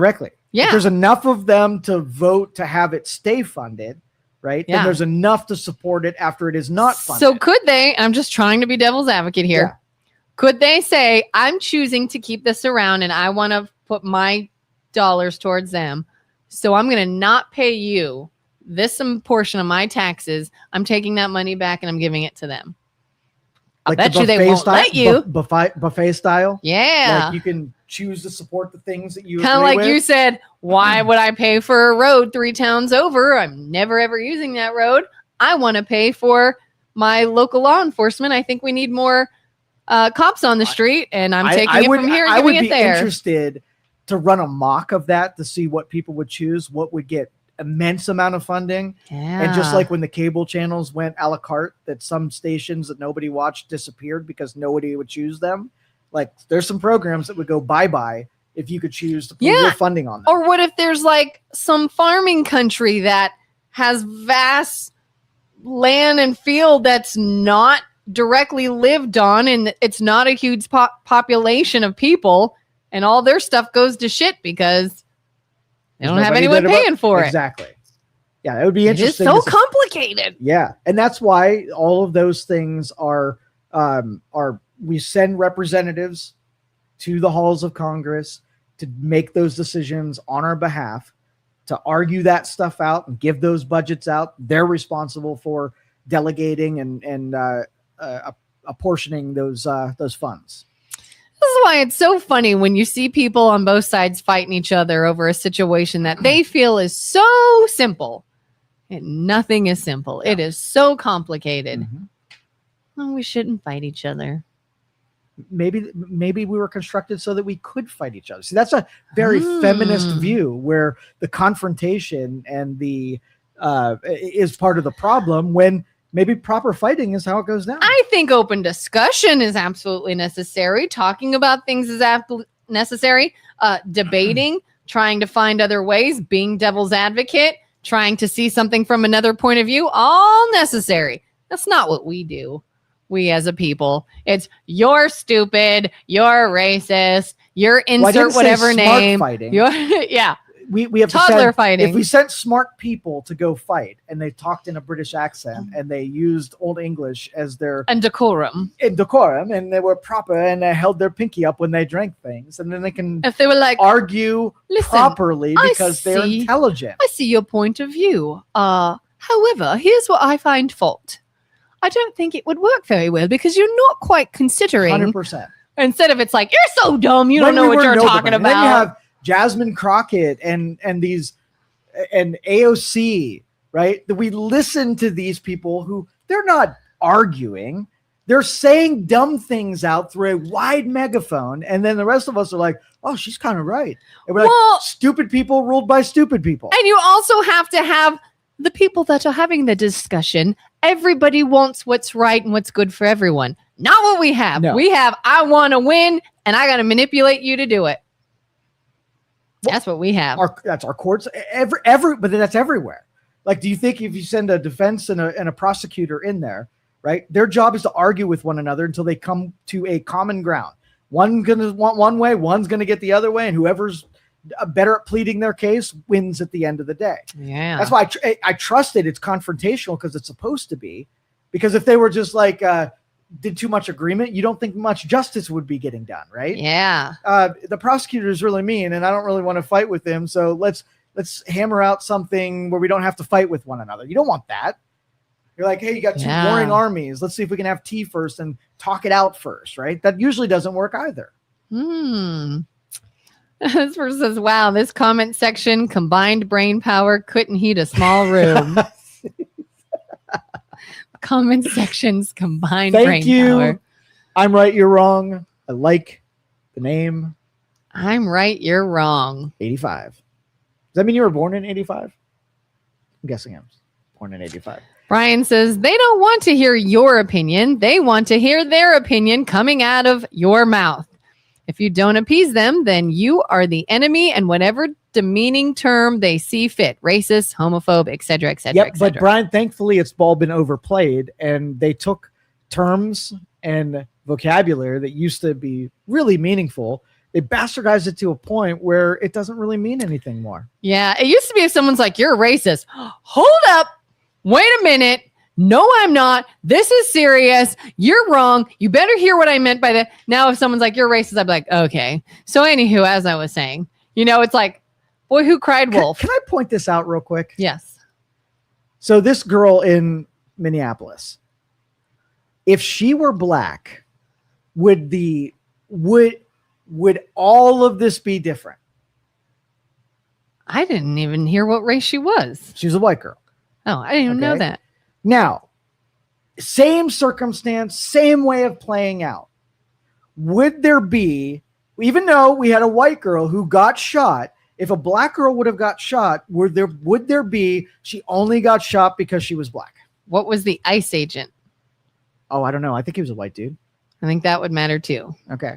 S3: Yeah.
S1: If there's enough of them to vote to have it stay funded, right?
S3: Yeah.
S1: Then there's enough to support it after it is not funded.
S3: So could they, I'm just trying to be devil's advocate here.
S1: Yeah.
S3: Could they say, I'm choosing to keep this around and I want to put my dollars towards them. So I'm going to not pay you this portion of my taxes. I'm taking that money back and I'm giving it to them. I bet you they won't let you.
S1: Buffet style?
S3: Yeah.
S1: Like you can choose to support the things that you
S3: Kind of
S1: agree
S3: like
S1: with.
S3: you said, why would I pay for a road 3 towns over? I'm never ever using that road. I want to pay for my local law enforcement. I think we need more cops on the street, and I'm taking it from here and giving it there.
S1: I would be interested to run a mock of that to see what people would choose, what would get immense amount of funding.
S3: Yeah.
S1: And just like when the cable channels went a la carte, that some stations that nobody watched disappeared because nobody would choose them. Like there's some programs that would go bye-bye if you could choose to put your funding on them.
S3: Or what if there's like some farming country that has vast land and field that's not directly lived on and it's not a huge population of people and all their stuff goes to shit because they don't have anyone paying for it.
S1: Exactly. Yeah, it would be interesting.
S3: It is so complicated.
S1: Yeah, and that's why all of those things are we send representatives to the halls of Congress to make those decisions on our behalf, to argue that stuff out and give those budgets out. They're responsible for delegating and apportioning those funds.
S3: This is why it's so funny when you see people on both sides fighting each other over a situation that they feel is so simple. And nothing is simple. Yeah. It is so complicated.
S1: Mm-hmm.
S3: Well, we shouldn't fight each other.
S1: Maybe we were constructed so that we could fight each other. See, that's a very feminist view where the confrontation and the is part of the problem, when maybe proper fighting is how it goes down.
S3: I think open discussion is absolutely necessary. Talking about things is necessary. Debating, trying to find other ways, being devil's advocate, trying to see something from another point of view, all necessary. That's not what we do. We as a people, it's you're stupid, you're racist, you're insert whatever name.
S1: Fighting.
S3: Yeah.
S1: We have
S3: toddler fighting.
S1: If we sent smart people to go fight and they talked in a British accent and they used Old English as their
S3: and decorum
S1: and they were proper and they held their pinky up when they drank things, and then they can
S3: if they were like
S1: argue properly because they're intelligent.
S3: I see your point of view. However, here's what I find fault. I don't think it would work very well because you're not quite considering
S1: 100%.
S3: Instead of it's like, you're so dumb, you don't know what you're talking about.
S1: And then you have Jasmine Crockett and these and AOC, right? That we listen to these people who they're not arguing. They're saying dumb things out through a wide megaphone. And then the rest of us are like, oh, she's kind of right. And we're like, stupid people ruled by stupid people.
S3: And you also have to have the people that are having the discussion. Everybody wants what's right and what's good for everyone. Not what we have.
S1: No.
S3: We have, I want to win and I got to manipulate you to do it. That's what we have.
S1: That's our courts. But that's everywhere. Like, do you think if you send a defense and a prosecutor in there, right? Their job is to argue with one another until they come to a common ground. One's going to want one way, one's going to get the other way, and whoever's better at pleading their case wins at the end of the day.
S3: Yeah.
S1: That's why I trust it. It's confrontational because it's supposed to be. Because if they were just like did too much agreement, you don't think much justice would be getting done, right?
S3: Yeah.
S1: The prosecutor is really mean, and I don't really want to fight with him. So let's hammer out something where we don't have to fight with one another. You don't want that. You're like, hey, you got two warring armies. Let's see if we can have tea first and talk it out first, right? That usually doesn't work either.
S3: This person says, wow, this comment section, combined brain power couldn't heat a small room. comment section's combined
S1: Thank
S3: brain
S1: you.
S3: power.
S1: I'm right, you're wrong. I like the name
S3: I'm right, you're wrong.
S1: 85. Does that mean you were born in 85? I'm guessing I was born in 85.
S3: Brian says they don't want to hear your opinion. They want to hear their opinion coming out of your mouth. If you don't appease them, then you are the enemy and whatever demeaning term they see fit, racist, homophobe, etc., etc.,
S1: Yep, but Brian, thankfully it's all been overplayed and they took terms and vocabulary that used to be really meaningful. They bastardized it to a point where it doesn't really mean anything more.
S3: Yeah, it used to be if someone's like, you're a racist. Hold up. Wait a minute. No, I'm not. This is serious. You're wrong. You better hear what I meant by that. Now, if someone's like, you're racist, I'd be like, okay. So anywho, as I was saying, it's like, boy, who cried wolf?
S1: Can I point this out real quick?
S3: Yes.
S1: So this girl in Minneapolis, if she were black, would all of this be different?
S3: I didn't even hear what race she was.
S1: She's a white girl.
S3: Oh, I didn't even know that.
S1: Now, same circumstance, same way of playing out. Would there be, even though we had a white girl who got shot, if a black girl would have got shot, would there be, she only got shot because she was black?
S3: What was the ICE agent?
S1: Oh, I don't know. I think he was a white dude.
S3: I think that would matter too.
S1: Okay.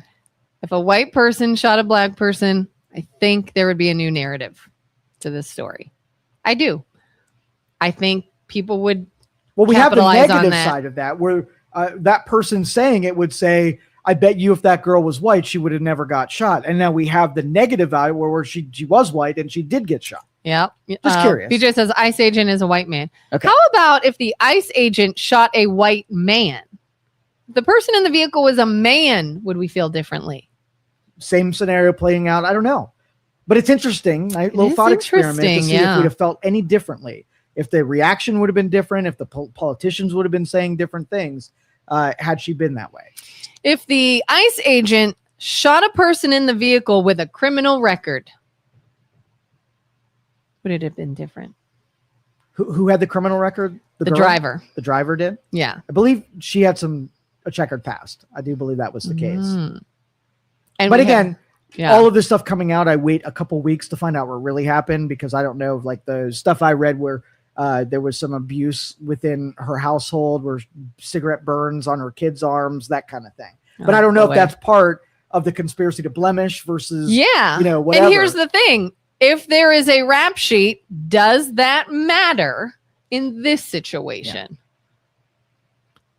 S3: If a white person shot a black person, I think there would be a new narrative to this story. I do. I think people would.
S1: Well, we have the
S3: capitalize on
S1: negative
S3: that.
S1: side of that, where that person saying it would say, I bet you if that girl was white, she would have never got shot. And now we have the negative out where she was white and she did get shot.
S3: Yeah.
S1: Just curious.
S3: BJ says ICE agent is a white man.
S1: Okay.
S3: How about if the ICE agent shot a white man? If the person in the vehicle was a man, would we feel differently?
S1: Same scenario playing out. I don't know. But it's interesting. Little thought experiment to see if we'd have felt any differently. If the reaction would have been different, if the politicians would have been saying different things, had she been that way.
S3: If the ICE agent shot a person in the vehicle with a criminal record, would it have been different?
S1: Who had the criminal record?
S3: The
S1: girl?
S3: driver.
S1: The driver did?
S3: Yeah.
S1: I believe she had a checkered past. I do believe that was the case.
S3: And
S1: but again,
S3: yeah.
S1: all of this stuff coming out, I wait a couple weeks to find out what really happened because I don't know, like the stuff I read where there was some abuse within her household, where cigarette burns on her kids' arms, that kind of thing. But I don't know if that's part of the conspiracy to blemish versus, whatever.
S3: And here's the thing. If there is a rap sheet, does that matter in this situation?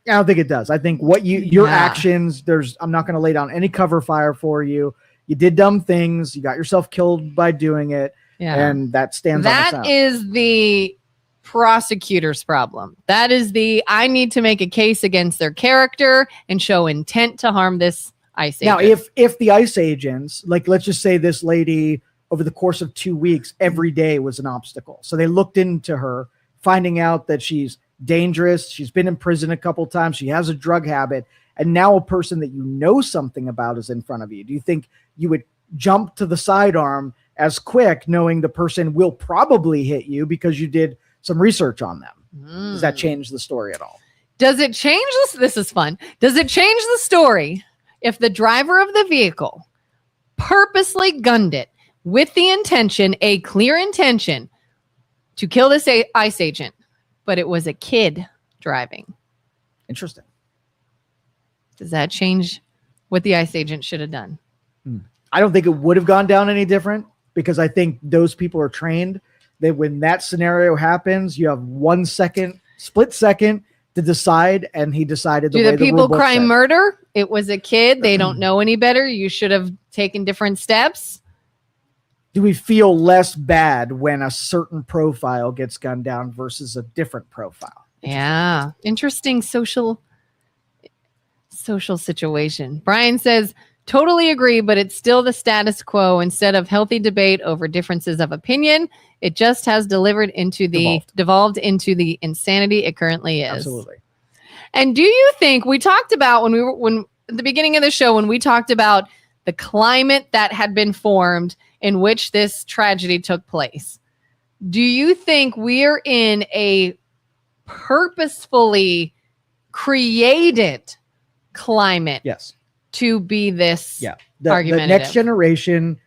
S1: I don't think it does. I think what your actions, I'm not going to lay down any cover fire for you. You did dumb things. You got yourself killed by doing it. Yeah. And that stands on its own.
S3: That is the prosecutor's problem. That is I need to make a case against their character and show intent to harm this ICE agent.
S1: Now, if the ICE agents, like let's just say this lady over the course of 2 weeks, every day was an obstacle. So they looked into her, finding out that she's dangerous. She's been in prison a couple times. She has a drug habit. And now a person that you know something about is in front of you. Do you think you would jump to the sidearm as quick, knowing the person will probably hit you because you did some research on them? Does that change the story at all?
S3: Does it change this? This is fun. Does it change the story if the driver of the vehicle purposely gunned it with the intention, a clear intention, to kill this ICE agent, but it was a kid driving?
S1: Interesting.
S3: Does that change what the ICE agent should have done?
S1: I don't think it would have gone down any different because I think those people are trained that when that scenario happens, you have 1 second, split second to decide, and he decided the way
S3: the people cry murder? It was a kid. They don't know any better. You should have taken different steps.
S1: Do we feel less bad when a certain profile gets gunned down versus a different profile?
S3: Yeah. Interesting social situation. Brian says, totally agree, but it's still the status quo. Instead of healthy debate over differences of opinion, it just has devolved into the insanity it currently is.
S1: Absolutely.
S3: And do you think we talked about when at the beginning of the show, when we talked about the climate that had been formed in which this tragedy took place, do you think we are in a purposefully created climate
S1: Yes.
S3: to be this
S1: The
S3: argumentative.
S1: next generation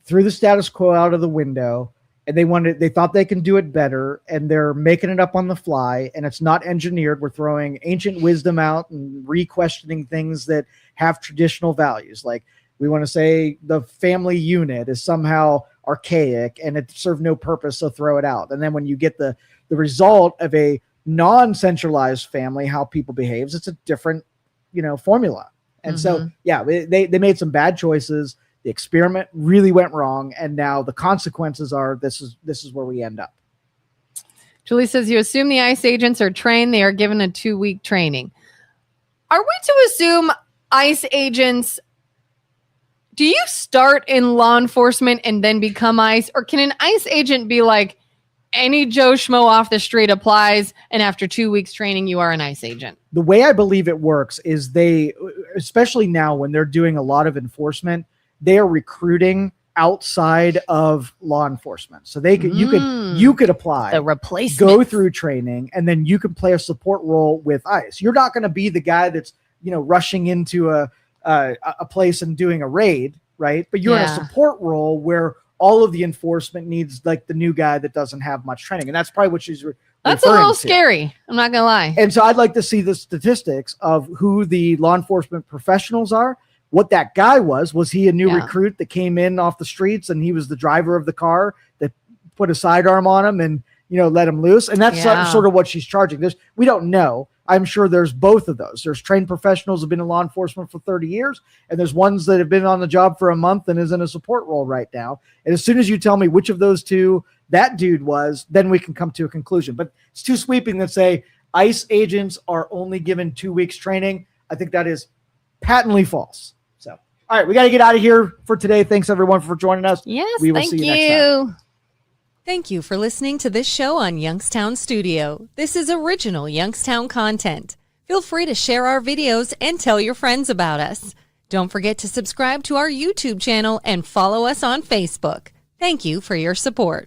S1: threw the status quo out of the window, and they thought they can do it better, and they're making it up on the fly, and it's not engineered. We're throwing ancient wisdom out and re-questioning things that have traditional values. Like, we want to say the family unit is somehow archaic and it served no purpose, so throw it out. And then when you get the result of a non-centralized family, how people behaves, it's a different, formula. And so, they made some bad choices. The experiment really went wrong, and now the consequences are this is where we end up.
S3: Julie says, you assume the ICE agents are trained. They are given a 2-week training. Are we to assume ICE agents, do you start in law enforcement and then become ICE? Or can an ICE agent be like, any Joe Schmo off the street applies, and after 2 weeks training, you are an ICE agent?
S1: The way I believe it works is they, especially now when they're doing a lot of enforcement, they are recruiting outside of law enforcement. So you could apply,
S3: the replacement,
S1: go through training, and then you can play a support role with ICE. You're not going to be the guy that's, rushing into a place and doing a raid, right? But you're in a support role where all of the enforcement needs like the new guy that doesn't have much training. And that's probably what she's
S3: that's a little scary. I'm not going to lie.
S1: And so I'd like to see the statistics of who the law enforcement professionals are. What that guy was he a new recruit that came in off the streets and he was the driver of the car that put a sidearm on him and, let him loose? And that's sort of what she's charging. We don't know. I'm sure there's both of those. There's trained professionals who have been in law enforcement for 30 years, and there's ones that have been on the job for a month and is in a support role right now. And as soon as you tell me which of those two that dude was, then we can come to a conclusion. But it's too sweeping to say ICE agents are only given 2 weeks training. I think that is patently false. So, all right, we got to get out of here for today. Thanks everyone for joining us.
S3: Yes,
S1: we will see you next time.
S5: Thank you for listening to this show on Youngstown Studio. This is original Youngstown content. Feel free to share our videos and tell your friends about us. Don't forget to subscribe to our YouTube channel and follow us on Facebook. Thank you for your support.